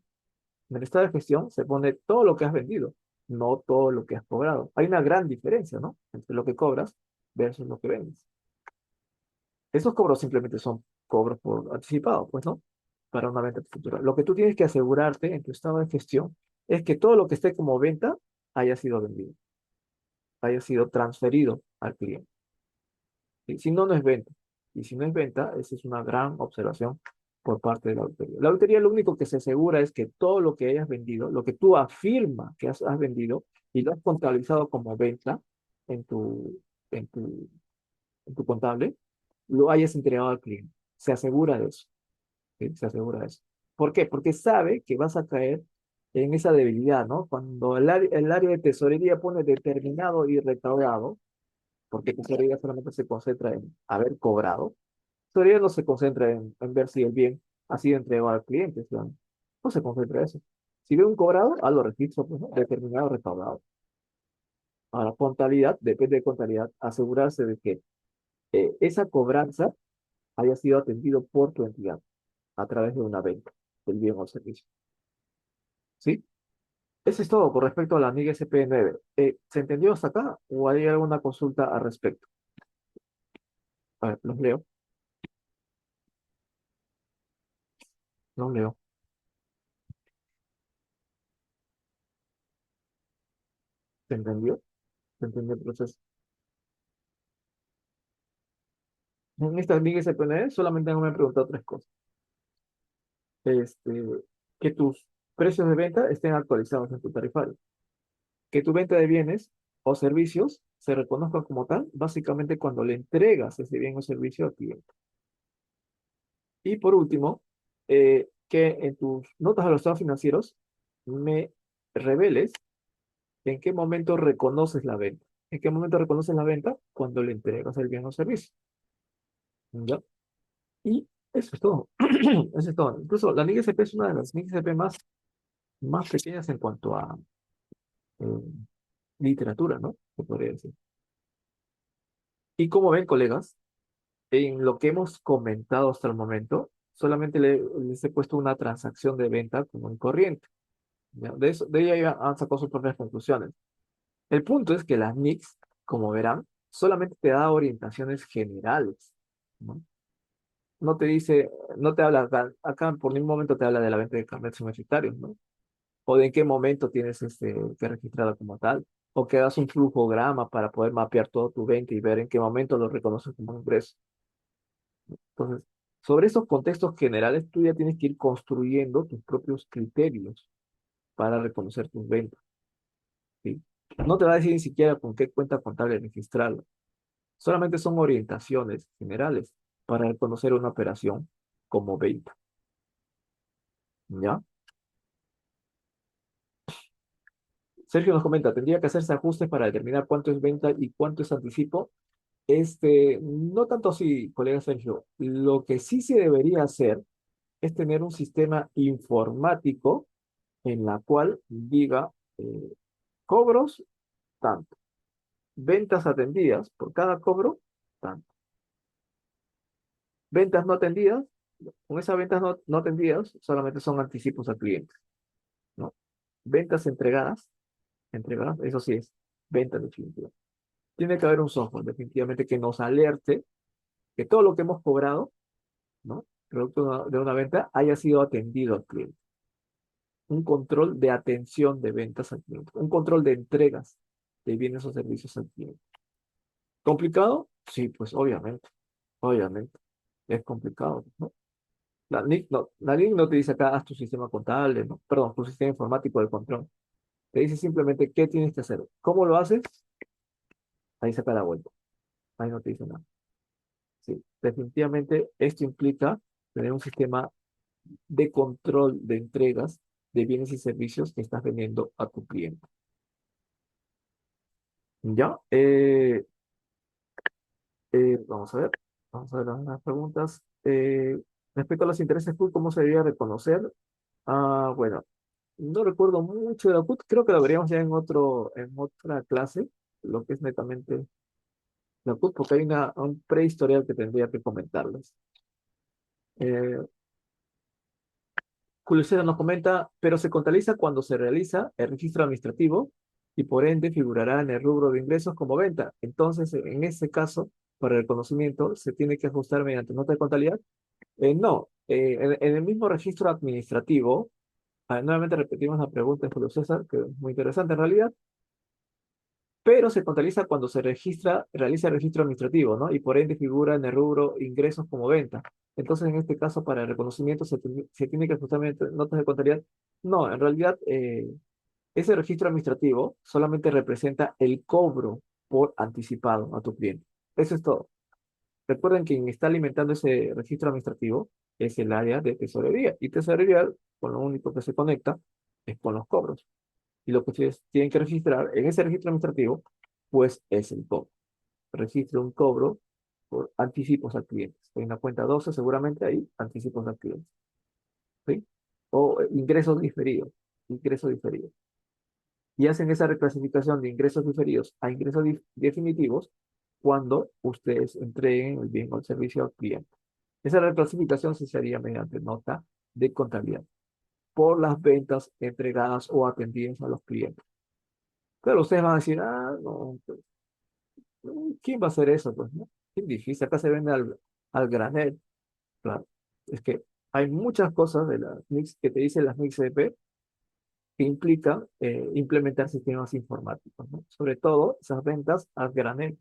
En el estado de gestión se pone todo lo que has vendido, no todo lo que has cobrado. Hay una gran diferencia, ¿no? Entre lo que cobras versus lo que vendes. Esos cobros simplemente son cobros por anticipado, pues, ¿no? Para una venta futura. Lo que tú tienes que asegurarte en tu estado de gestión es que todo lo que esté como venta haya sido vendido, haya sido transferido al cliente. Y si no, no es venta. Y si no es venta, esa es una gran observación por parte de la auditoría. La auditoría lo único que se asegura es que todo lo que hayas vendido, lo que tú afirmas que has vendido y lo has contabilizado como venta en tu, en tu, en tu contable, lo hayas entregado al cliente. Se asegura de eso. ¿Sí? Se asegura de eso. ¿Por qué? Porque sabe que vas a caer en esa debilidad, ¿no? Cuando el área de tesorería pone determinado y recaudado, porque tesorería solamente se concentra en haber cobrado, tesorería no se concentra en ver si el bien ha sido entregado al cliente, ¿sí? No se concentra en eso. Si ve un cobrado, a lo registro, pues, ¿no? Determinado recaudado. Ahora, contabilidad, depende de contabilidad, asegurarse de que esa cobranza haya sido atendido por tu entidad a través de una venta del bien o servicio. ¿Sí? Eso es todo con respecto a la NIG SP9. ¿Se entendió hasta acá o hay alguna consulta al respecto? A ver, los leo, los leo. ¿Se entendió? ¿Se entendió el proceso? En esta NIG SP9 solamente me han preguntado tres cosas. Este, que tus precios de venta estén actualizados en tu tarifario. Que tu venta de bienes o servicios se reconozca como tal, básicamente cuando le entregas ese bien o servicio al cliente. Y por último, que en tus notas de los estados financieros me reveles en qué momento reconoces la venta. ¿En qué momento reconoces la venta? Cuando le entregas el bien o servicio. ¿Ya? Y eso es todo. Eso es todo. Incluso la NIG SP es una de las NIG SP más pequeñas en cuanto a eh, literatura, ¿no? Se podría decir. Y como ven, colegas, en lo que hemos comentado hasta el momento, solamente les he puesto una transacción de venta común y corriente. ¿Ya? De eso, de ella han sacado sus propias conclusiones. El punto es que las NICs, como verán, solamente te da orientaciones generales, ¿no? No te dice, no te habla, acá por ningún momento te habla de la venta de carnets universitarios, ¿no? O de en qué momento tienes que registrarlo como tal, o que das un flujograma para poder mapear todo tu venta y ver en qué momento lo reconoces como ingreso. Entonces, sobre esos contextos generales, tú ya tienes que ir construyendo tus propios criterios para reconocer tus ventas, ¿sí? No te va a decir ni siquiera con qué cuenta contable registrarlo. Solamente son orientaciones generales para reconocer una operación como venta, ¿ya? Sergio nos comenta, tendría que hacerse ajustes para determinar cuánto es venta y cuánto es anticipo. No tanto así, colega Sergio. Lo que sí se debería hacer es tener un sistema informático en la cual diga cobros, tanto. Ventas atendidas por cada cobro, tanto. Ventas no atendidas, con esas ventas no atendidas solamente son anticipos al cliente, ¿no? Ventas entregadas, eso sí es venta definitiva. Tiene que haber un software, definitivamente, que nos alerte que todo lo que hemos cobrado, ¿no? Producto de una venta haya sido atendido al cliente. Un control de atención de ventas al cliente. Un control de entregas de bienes o servicios al cliente. ¿Complicado? Sí, pues obviamente. Obviamente. Es complicado, ¿no? La NIC no te dice acá, haz tu sistema contable, ¿no? Perdón, tu sistema informático de control. Te dice simplemente qué tienes que hacer. ¿Cómo lo haces? Ahí saca la vuelta. Ahí no te dice nada. Sí, definitivamente esto implica tener un sistema de control de entregas de bienes y servicios que estás vendiendo a tu cliente. ¿Ya? Vamos a ver. Vamos a ver unas preguntas. Respecto a los intereses CUT, ¿cómo se debería reconocer? Bueno, no recuerdo mucho de la CUT. Creo que lo veríamos ya en otra clase, lo que es netamente la CUT, porque hay un prehistorial que tendría que comentarles. Eh, Julio César nos comenta, pero se contabiliza cuando se realiza el registro administrativo y por ende figurará en el rubro de ingresos como venta. Entonces, en ese caso, para el conocimiento, se tiene que ajustar mediante nota de contabilidad. No, en el mismo registro administrativo, nuevamente repetimos la pregunta de Julio César, que es muy interesante en realidad, pero se contabiliza cuando realiza el registro administrativo, ¿no? Y por ende figura en el rubro ingresos como venta. Entonces, en este caso, para el reconocimiento se tiene que ajustar mediante notas de contabilidad. No, en realidad, ese registro administrativo solamente representa el cobro por anticipado a tu cliente. Eso es todo. Recuerden que quien está alimentando ese registro administrativo es el área de tesorería. Y tesorería, con lo único que se conecta, es con los cobros. Y lo que ustedes tienen que registrar en ese registro administrativo, pues es el cobro. Registra un cobro por anticipos al cliente. En la cuenta 12 seguramente hay anticipos al cliente. ¿Sí? O ingresos diferidos. Ingresos diferidos. Y hacen esa reclasificación de ingresos diferidos a ingresos definitivos cuando ustedes entreguen el bien o el servicio al cliente. Esa reclasificación se haría mediante nota de contabilidad por las ventas entregadas o atendidas a los clientes. Pero ustedes van a decir, no, pues, ¿quién va a hacer eso? Pues, ¿no? Es difícil, acá se vende al granel. Claro, es que hay muchas cosas de las NICs que te dicen las NICs EDP que implican implementar sistemas informáticos, ¿no? Sobre todo esas ventas al granel,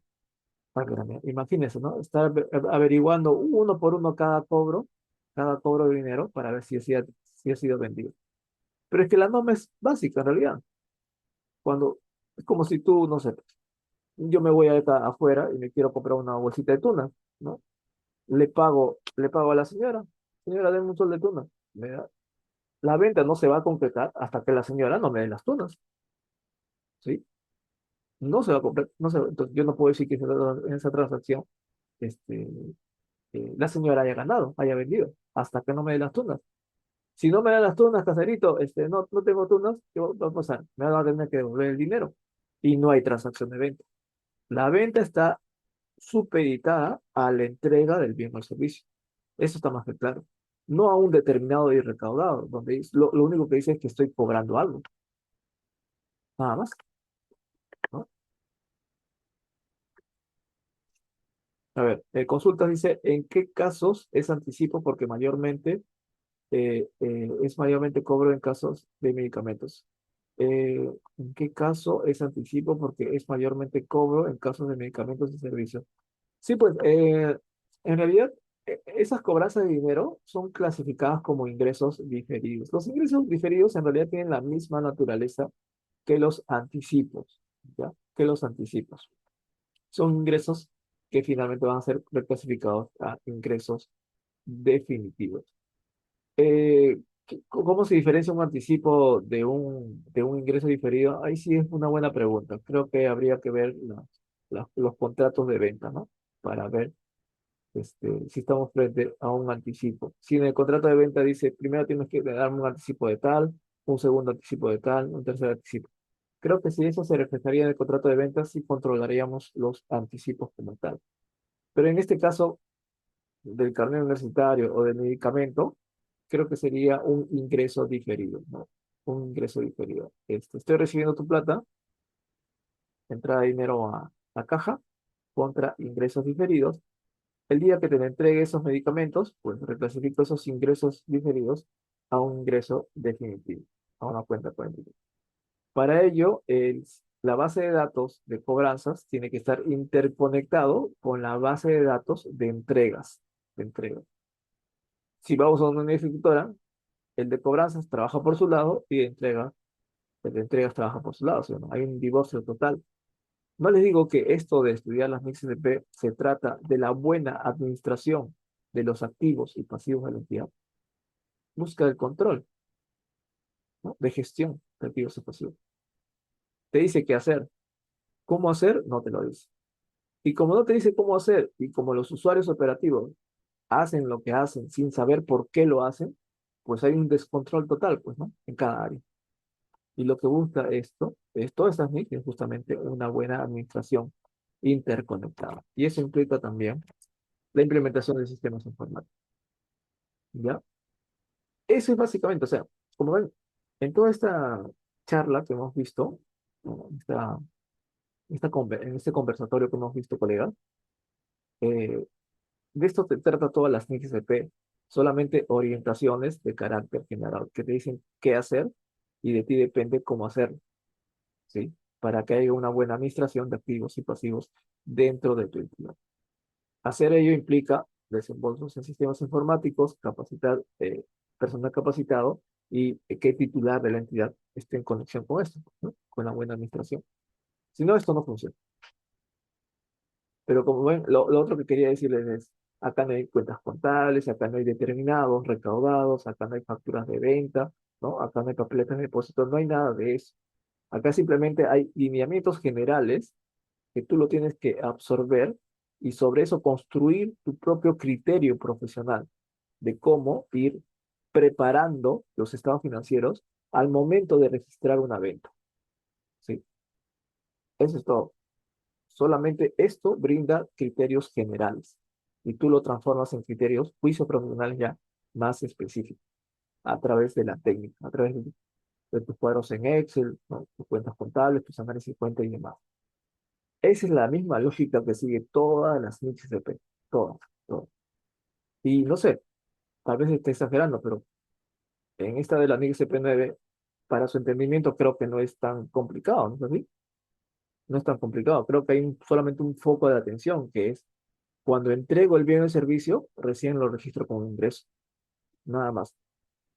al granel. Imagínense, ¿no? Estar averiguando uno por uno cada cobro de dinero para ver si ha sido vendido. Pero es que la norma es básica en realidad. Cuando, es como si tú, no sé, yo me voy acá afuera y me quiero comprar una bolsita de tuna, ¿no? Le pago a la señora. Señora, denme un sol de tuna. La venta no se va a concretar hasta que la señora no me dé las tunas, ¿sí? No se va a comprar, no se, entonces yo no puedo decir que en esa transacción este, la señora haya ganado, haya vendido, hasta que no me dé las tunas. Si no me da las tunas, caserito, no tengo tunas, ¿qué va a pasar? Me va a tener que devolver el dinero y no hay transacción de venta. La venta está supeditada a la entrega del bien o servicio. Eso está más que claro. No a un determinado y recaudado, donde lo único que dice es que estoy cobrando algo, nada más, ¿no? A ver, consultas dice, ¿en qué casos es anticipo? Porque es mayormente cobro en casos de medicamentos. ¿En qué caso es anticipo? Porque es mayormente cobro en casos de medicamentos y servicios. Sí, pues, en realidad, esas cobranzas de dinero son clasificadas como ingresos diferidos. Los ingresos diferidos en realidad tienen la misma naturaleza que los anticipos, ¿ya? Que los anticipos. Son ingresos que finalmente van a ser reclasificados a ingresos definitivos. ¿Cómo se diferencia un anticipo de un ingreso diferido? Ahí sí es una buena pregunta. Creo que habría que ver los contratos de venta, ¿no? Para ver si estamos frente a un anticipo. Si en el contrato de venta dice, primero tienes que darme un anticipo de tal, un segundo anticipo de tal, un tercer anticipo. Creo que si eso se reflejaría en el contrato de venta, sí controlaríamos los anticipos como tal. Pero en este caso, del carnet universitario o del medicamento, creo que sería un ingreso diferido, ¿no? Un ingreso diferido. Estoy recibiendo tu plata, entra dinero la caja contra ingresos diferidos. El día que te le entregue esos medicamentos, pues reclasifico esos ingresos diferidos a un ingreso definitivo, a una cuenta corriente. Para ello, la base de datos de cobranzas tiene que estar interconectado con la base de datos de entregas. De entrega. Si vamos a una ejecutora, el de cobranzas trabaja por su lado y el de entregas trabaja por su lado. ¿Sí o no? Hay un divorcio total. No les digo que esto de estudiar las NICs de se trata de la buena administración de los activos y pasivos de la entidad. Busca el control, ¿no? De gestión de activos y pasivos. Te dice qué hacer. ¿Cómo hacer? No te lo dice. Y como no te dice cómo hacer, y como los usuarios operativos hacen lo que hacen sin saber por qué lo hacen, pues hay un descontrol total, pues, ¿no? En cada área. Y lo que busca todas estas NICs es justamente una buena administración interconectada. Y eso implica también la implementación de sistemas informáticos, ¿ya? Eso es básicamente, o sea, como ven, en toda esta charla que hemos visto, ¿no? En este conversatorio que hemos visto, colegas, eh, de esto te trata todas las NICSP, solamente orientaciones de carácter general, que te dicen qué hacer y de ti depende cómo hacerlo, ¿sí? Para que haya una buena administración de activos y pasivos dentro de tu entidad. Hacer ello implica desembolsos en sistemas informáticos, capacitar personal capacitado y que titular de la entidad esté en conexión con esto, ¿no? Con la buena administración. Si no, esto no funciona. Pero como ven, lo otro que quería decirles es, acá no hay cuentas contables, acá no hay determinados, recaudados, acá no hay facturas de venta, ¿no? Acá no hay papeletas de depósito, no hay nada de eso. Acá simplemente hay lineamientos generales que tú lo tienes que absorber y sobre eso construir tu propio criterio profesional de cómo ir preparando los estados financieros al momento de registrar una venta. ¿Sí? Eso es todo. Solamente esto brinda criterios generales y tú lo transformas en criterios, juicios profesionales ya más específicos a través de la técnica, a través de tus cuadros en Excel, ¿no? Tus cuentas contables, tus análisis de cuenta y demás. Esa es la misma lógica que sigue todas las NICs de P, todas, todas. Y no sé, tal vez esté exagerando, pero en esta de la NIC CP9, para su entendimiento creo que no es tan complicado, ¿no es así? No es tan complicado. Creo que hay solamente un foco de atención, que es cuando entrego el bien o el servicio, recién lo registro como ingreso. Nada más.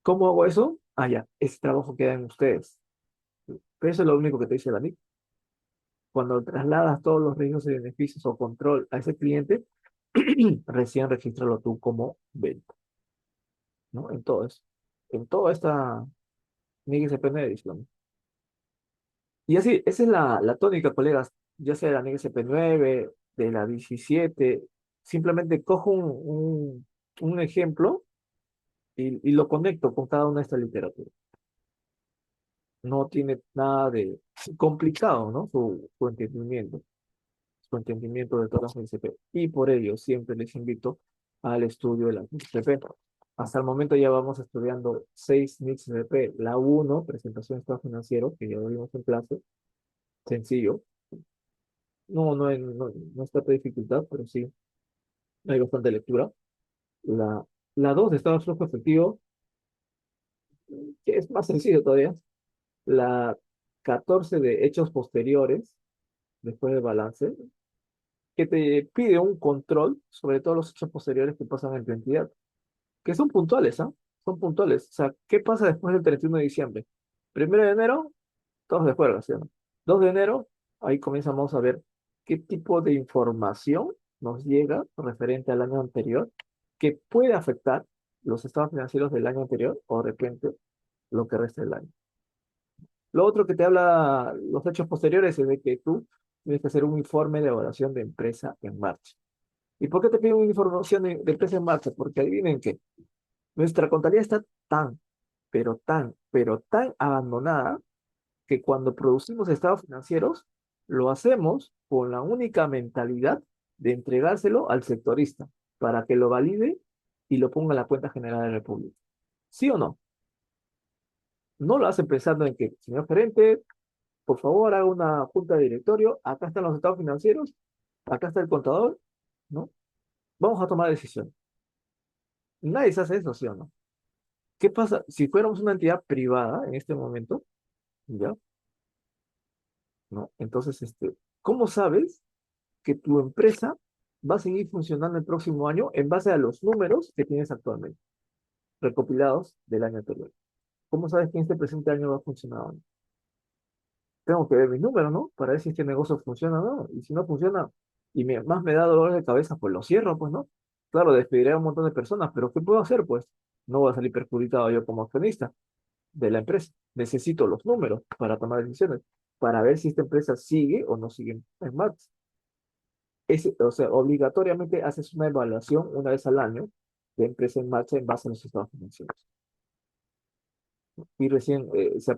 ¿Cómo hago eso? Ah, ya, ese trabajo queda en ustedes. Pero eso es lo único que te dice la NIC. Cuando trasladas todos los riesgos y beneficios o control a ese cliente, recién regístralo tú como venta, ¿no? Entonces, en toda esta NIC CP9 edición. Y así, esa es la tónica, colegas, ya sea de la NXP9, de la 17, simplemente cojo un ejemplo y lo conecto con cada una de estas literaturas. No tiene nada de complicado, ¿no? Su entendimiento de todas las NXP. Y por ello siempre les invito al estudio de la NXP. Hasta el momento ya vamos estudiando 6 NXP. La uno presentación de estado financiero, que ya lo vimos en clase, sencillo. No es tanta dificultad, pero sí hay bastante lectura. La, la 2 de estado de flujo efectivo, que es más sencillo todavía. La 14 de hechos posteriores, después del balance, que te pide un control sobre todos los hechos posteriores que pasan en tu entidad, que son puntuales, ¿ah? Son puntuales. O sea, ¿qué pasa después del 31 de diciembre? 1 de enero, todos de juego, ¿sí o no? 2 de enero, ahí comenzamos a ver qué tipo de información nos llega referente al año anterior que puede afectar los estados financieros del año anterior o de repente lo que resta del año. Lo otro que te habla los hechos posteriores es de que tú tienes que hacer un informe de evaluación de empresa en marcha. ¿Y por qué te piden una información de empresa en marcha? Porque adivinen que nuestra contabilidad está pero tan abandonada que cuando producimos estados financieros, lo hacemos con la única mentalidad de entregárselo al sectorista para que lo valide y lo ponga en la cuenta general de la República. ¿Sí o no? No lo hacen pensando en que, señor gerente, por favor, haga una junta de directorio, acá están los estados financieros, acá está el contador, ¿no? Vamos a tomar decisiones. Nadie se hace eso, ¿sí o no? ¿Qué pasa si fuéramos una entidad privada en este momento? ¿Ya? ¿No? Entonces, ¿cómo sabes que tu empresa va a seguir funcionando el próximo año en base a los números que tienes actualmente, recopilados del año anterior? ¿Cómo sabes que en este presente año va a funcionar o no? Tengo que ver mis números, ¿no? Para ver si este negocio funciona o no. Y si no funciona y más me da dolor de cabeza, pues lo cierro, pues, ¿no? Claro, despediré a un montón de personas, pero ¿qué puedo hacer? Pues no voy a salir perjudicado yo como accionista de la empresa. Necesito los números para tomar decisiones, para ver si esta empresa sigue o no sigue en marcha. O sea, obligatoriamente haces una evaluación una vez al año de empresa en marcha en base a los estados financieros. Y recién,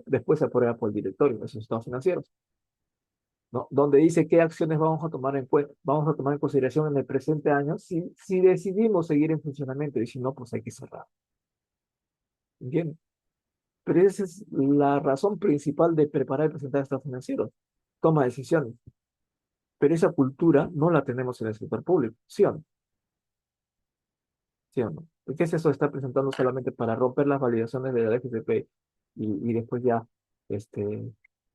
después se aprueba por el directorio esos estados financieros, ¿no? Donde dice qué acciones vamos a tomar en cuenta, vamos a tomar en consideración en el presente año si decidimos seguir en funcionamiento y si no, pues hay que cerrar. ¿Entiendes? Pero esa es la razón principal de preparar y presentar estados financieros. Toma decisiones. Pero esa cultura no la tenemos en el sector público, ¿sí o no? ¿Sí o no? ¿Qué es eso de estar presentando solamente para romper las validaciones de la FCP y después ya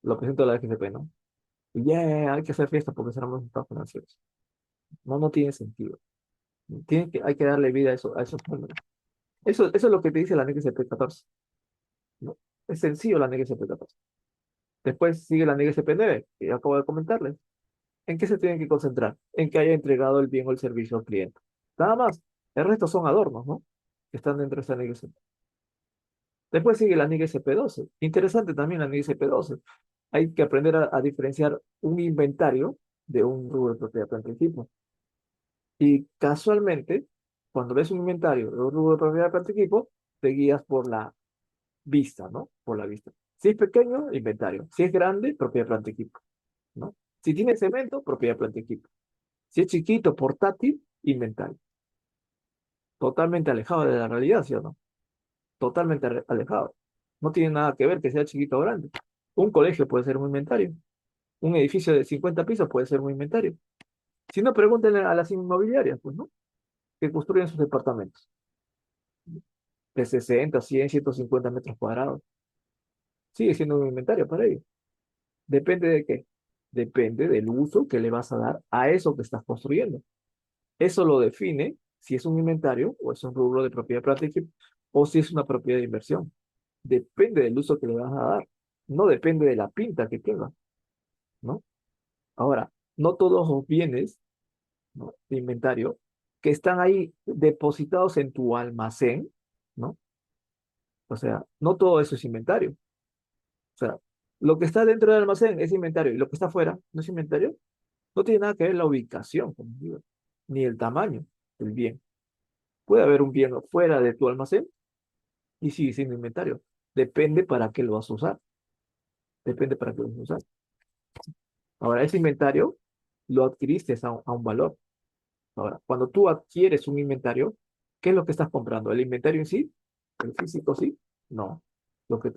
lo presento a la FCP, ¿no? Y ya hay que hacer fiesta porque cerramos los estados financieros. No, no tiene sentido. Hay que darle vida a esos números. Eso es lo que te dice la NXP 14, ¿no? Es sencillo la NXP 14. Después sigue la NXP 9, que acabo de comentarles. ¿En qué se tienen que concentrar? En que haya entregado el bien o el servicio al cliente. Nada más. El resto son adornos, ¿no? Que están dentro de esa NXP. Después sigue la NXP 12. Interesante también la NXP 12. Hay que aprender a diferenciar un inventario de un rubro de propiedad, planta y equipo. Y casualmente, cuando ves un inventario de un rubro de propiedad, planta y equipo, te guías por la vista, ¿no? Por la vista. Si es pequeño, inventario. Si es grande, propiedad, planta y equipo, ¿no? Si tiene cemento, propiedad, planta y equipo. Si es chiquito, portátil, inventario. Totalmente alejado de la realidad, ¿sí o no? Totalmente alejado. No tiene nada que ver que sea chiquito o grande. Un colegio puede ser un inventario. Un edificio de 50 pisos puede ser un inventario. Si no, pregúntenle a las inmobiliarias, pues, ¿no? Que construyen sus departamentos de 60, 100, 150 metros cuadrados. Sigue siendo un inventario para ellos. ¿Depende de qué? Depende del uso que le vas a dar a eso que estás construyendo. Eso lo define si es un inventario o es un rubro de propiedad práctica o si es una propiedad de inversión. Depende del uso que le vas a dar. No depende de la pinta que tenga, ¿no? Ahora, no todos los bienes, ¿no? De inventario que están ahí depositados en tu almacén, ¿no? O sea, no todo eso es inventario. O sea, lo que está dentro del almacén es inventario y lo que está afuera no es inventario. No tiene nada que ver la ubicación, como digo, ni el tamaño del bien. Puede haber un bien fuera de tu almacén y sigue siendo inventario. Depende para qué lo vas a usar. Depende para qué lo vas a usar. Ahora, ese inventario lo adquiriste a un valor. Ahora, cuando tú adquieres un inventario, ¿qué es lo que estás comprando? ¿El inventario en sí? ¿El físico sí? No. Lo que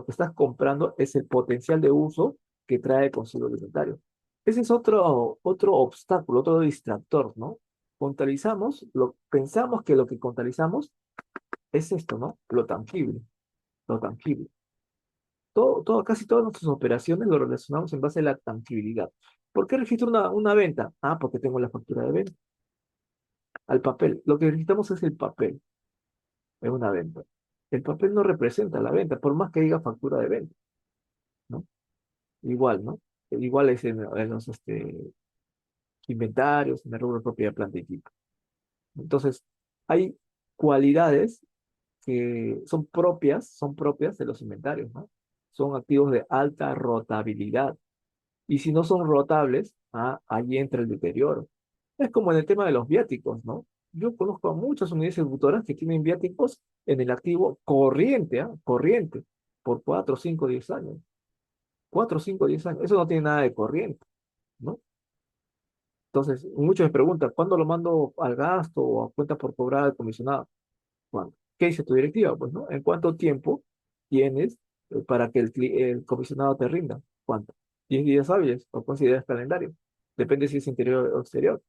estás comprando es el potencial de uso que trae consigo el inventario. Ese es otro obstáculo, otro distractor, ¿no? Pensamos que lo que contabilizamos es esto, ¿no? Lo tangible, lo tangible. Casi todas nuestras operaciones lo relacionamos en base a la tangibilidad. ¿Por qué registro una venta? Ah, porque tengo la factura de venta. Al papel. Lo que necesitamos es el papel en una venta. El papel no representa la venta, por más que diga factura de venta, ¿no? Igual, ¿no? Igual es en los inventarios, en el rubro de propiedad, planta y equipo. Entonces, hay cualidades que son propias de los inventarios, ¿no? Son activos de alta rotabilidad. Y si no son rotables, ahí entra el deterioro. Es como en el tema de los viáticos, ¿no? Yo conozco a muchas unidades ejecutoras que tienen viáticos en el activo corriente, corriente, por 4, 5, 10 años. 4, 5, 10 años. Eso no tiene nada de corriente, ¿no? Entonces, muchos me preguntan, ¿cuándo lo mando al gasto o a cuenta por cobrar al comisionado? ¿Cuándo? ¿Qué dice tu directiva? Pues, ¿no? ¿En cuánto tiempo tienes para que el comisionado te rinda? ¿Cuánto? 10 días hábiles o consideras calendario. Depende si es interior o exterior.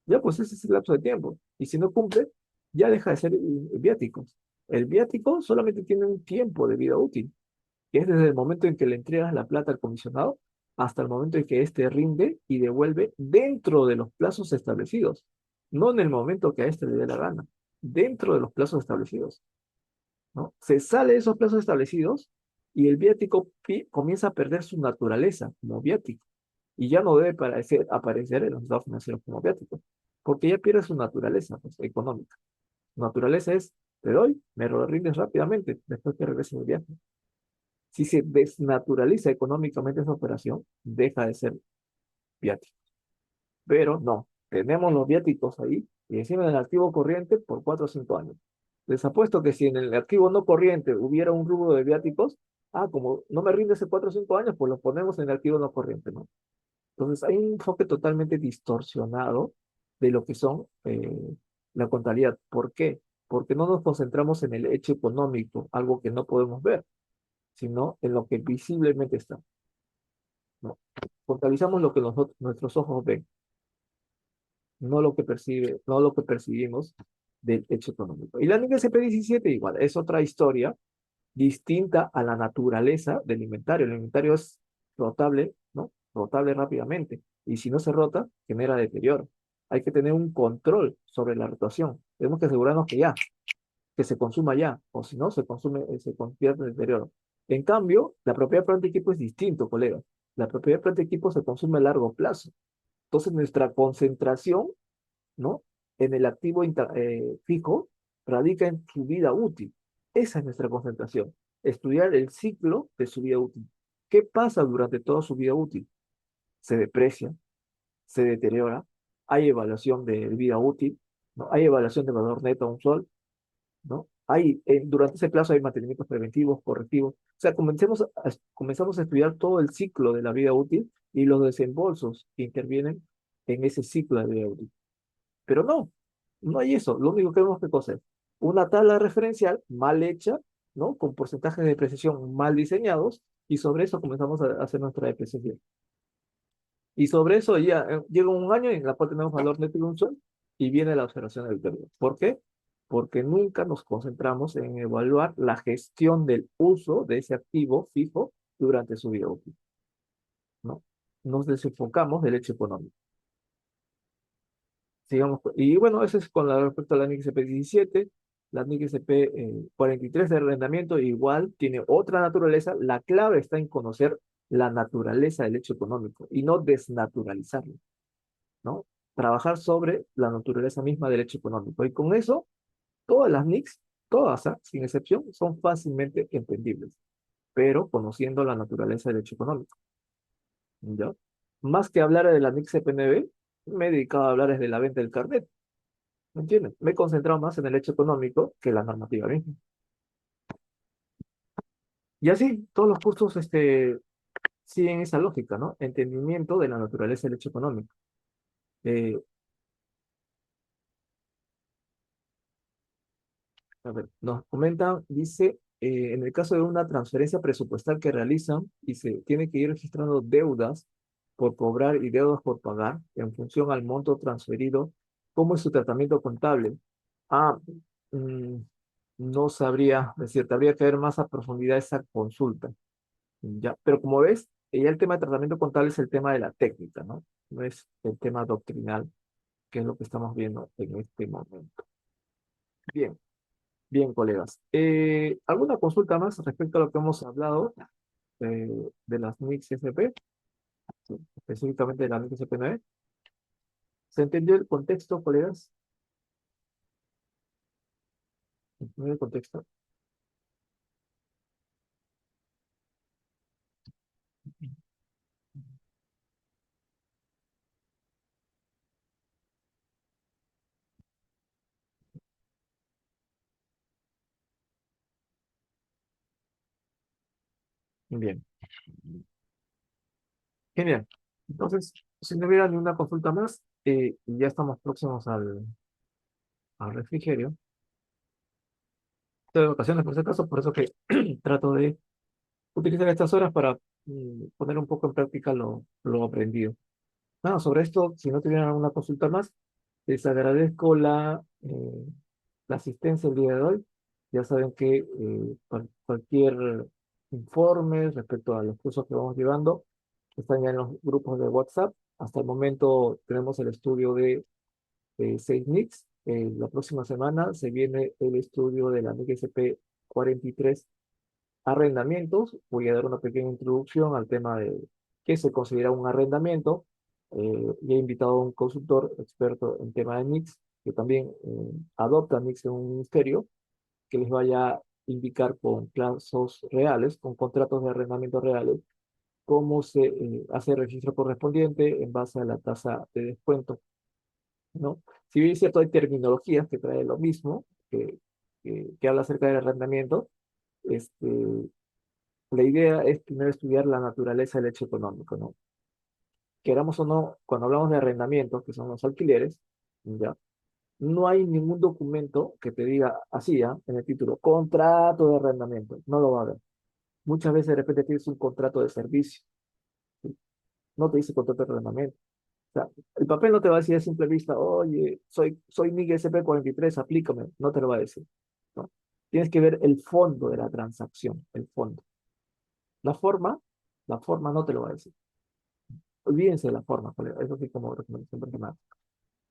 Ya, pues ese es el lapso de tiempo. Y si no cumple, ya deja de ser viático. El viático solamente tiene un tiempo de vida útil, que es desde el momento en que le entregas la plata al comisionado hasta el momento en que éste rinde y devuelve dentro de los plazos establecidos, no en el momento que a éste le dé la gana, dentro de los plazos establecidos, ¿no? Se sale de esos plazos establecidos y el viático comienza a perder su naturaleza como viático y ya no debe aparecer en los estados financieros como viático, porque ya pierde su naturaleza pues, económica. Su naturaleza es, te doy, me lo rindes rápidamente después que regrese mi viaje. Si se desnaturaliza económicamente esa operación, deja de ser viático. Pero no, tenemos los viáticos ahí y encima del activo corriente por 4 o 5 años. Les apuesto que si en el activo no corriente hubiera un rubro de viáticos, como no me rinde hace 4 o 5 años, pues lo ponemos en el activo no corriente, ¿no? Entonces hay un enfoque totalmente distorsionado de lo que son la contabilidad. ¿Por qué? Porque no nos concentramos en el hecho económico, algo que no podemos ver, sino en lo que visiblemente está, ¿no? Contabilizamos lo que nuestros ojos ven, no lo que percibe, no lo que percibimos del hecho económico. Y la NIC 17 igual, es otra historia distinta a la naturaleza del inventario. El inventario es rotable, ¿no? Rotable rápidamente. Y si no se rota, genera deterioro. Hay que tener un control sobre la rotación. Tenemos que asegurarnos que se consuma ya, o si no, se consume, se convierte en deterioro. En cambio, la propiedad de planta de equipo es distinto, colega. La propiedad de planta de equipo se consume a largo plazo. Entonces, nuestra concentración, ¿no? En el activo fijo radica en su vida útil. Esa es nuestra concentración. Estudiar el ciclo de su vida útil. ¿Qué pasa durante toda su vida útil? Se deprecia, se deteriora, hay evaluación de vida útil, ¿no? Hay evaluación de valor neto a un sol, ¿no? Durante ese plazo hay mantenimientos preventivos, correctivos. O sea, comenzamos a estudiar todo el ciclo de la vida útil y los desembolsos que intervienen en ese ciclo de vida útil. Pero no, no hay eso. Lo único que vemos que cosa es una tabla referencial mal hecha, ¿no? Con porcentajes de depreciación mal diseñados, y sobre eso comenzamos a hacer nuestra depreciación. Y sobre eso ya llega un año en la cual tenemos valor neto de un sol y viene la observación del periodo. ¿Por qué? Porque nunca nos concentramos en evaluar la gestión del uso de ese activo fijo durante su vida útil, ¿no? Nos desenfocamos del hecho económico. Sigamos, y bueno, eso es con respecto a la NIC CP 17, la NIC CP 43 de arrendamiento, igual tiene otra naturaleza. La clave está en conocer la naturaleza del hecho económico y no desnaturalizarlo, ¿no? Trabajar sobre la naturaleza misma del hecho económico. Y con eso, todas las NICs, todas, sin excepción, son fácilmente entendibles, pero conociendo la naturaleza del hecho económico, ¿ya? Más que hablar de la NIC CP9, me he dedicado a hablar de la venta del carnet. ¿Me entiendes? Me he concentrado más en el hecho económico que la normativa misma. Y así, todos los cursos siguen esa lógica, ¿no? Entendimiento de la naturaleza del hecho económico. Eh, a ver, nos comentan, dice, en el caso de una transferencia presupuestal que realizan y se tiene que ir registrando deudas por cobrar y deudas por pagar en función al monto transferido, ¿cómo es su tratamiento contable? Ah, mm, no sabría decirte, habría que ver más a profundidad esa consulta. Ya, pero como ves, ya el tema de tratamiento contable es el tema de la técnica, ¿no? No es el tema doctrinal, que es lo que estamos viendo en este momento. Bien, bien, colegas. ¿Alguna consulta más respecto a lo que hemos hablado de las NICs SP, sí, específicamente de la NIC SP9? ¿Se entendió el contexto, colegas? ¿Se entendió el contexto? Bien, genial. Entonces, si no hubiera ninguna consulta más, ya estamos próximos al refrigerio. Estoy de vacaciones por si acaso, por eso que trato de utilizar estas horas para poner un poco en práctica lo aprendido. Nada, sobre esto, si no tuvieran alguna consulta más, les agradezco la asistencia el día de hoy. Ya saben que cualquier informe respecto a los cursos que vamos llevando están ya en los grupos de WhatsApp. Hasta el momento tenemos el estudio de 6 NICs. La próxima semana se viene el estudio de la NIC SP43 arrendamientos. Voy a dar una pequeña introducción al tema de qué se considera un arrendamiento. Y he invitado a un consultor experto en tema de NICs, que también adopta NICs en un ministerio, que les vaya a indicar con plazos reales, con contratos de arrendamiento reales, cómo se hace el registro correspondiente en base a la tasa de descuento, ¿no? Si bien es cierto, hay terminologías que trae lo mismo, que habla acerca del arrendamiento. este, la idea es primero estudiar la naturaleza del hecho económico, ¿no? Queramos o no, cuando hablamos de arrendamientos, que son los alquileres, ¿ya? No hay ningún documento que te diga así, ¿ah? En el título, contrato de arrendamiento. No lo va a haber. Muchas veces de repente tienes un contrato de servicio, ¿sí? No te dice contrato de arrendamiento. O sea, el papel no te va a decir a simple vista, oye, soy Miguel SP43, aplícame. No te lo va a decir, ¿no? Tienes que ver el fondo de la transacción, el fondo. La forma, la forma no te lo va a decir. Olvídense de la forma, colega. Eso sí como recomendación personal.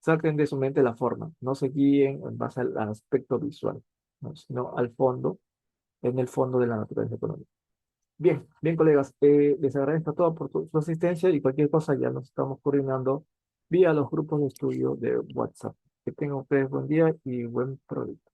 Saquen de su mente la forma. No se guíen en base al aspecto visual, ¿no? Sino al fondo, en el fondo de la naturaleza económica. Bien, bien, colegas. Les agradezco a todos por su asistencia y cualquier cosa ya nos estamos coordinando vía los grupos de estudio de WhatsApp. Que tengan ustedes buen día y buen provecho.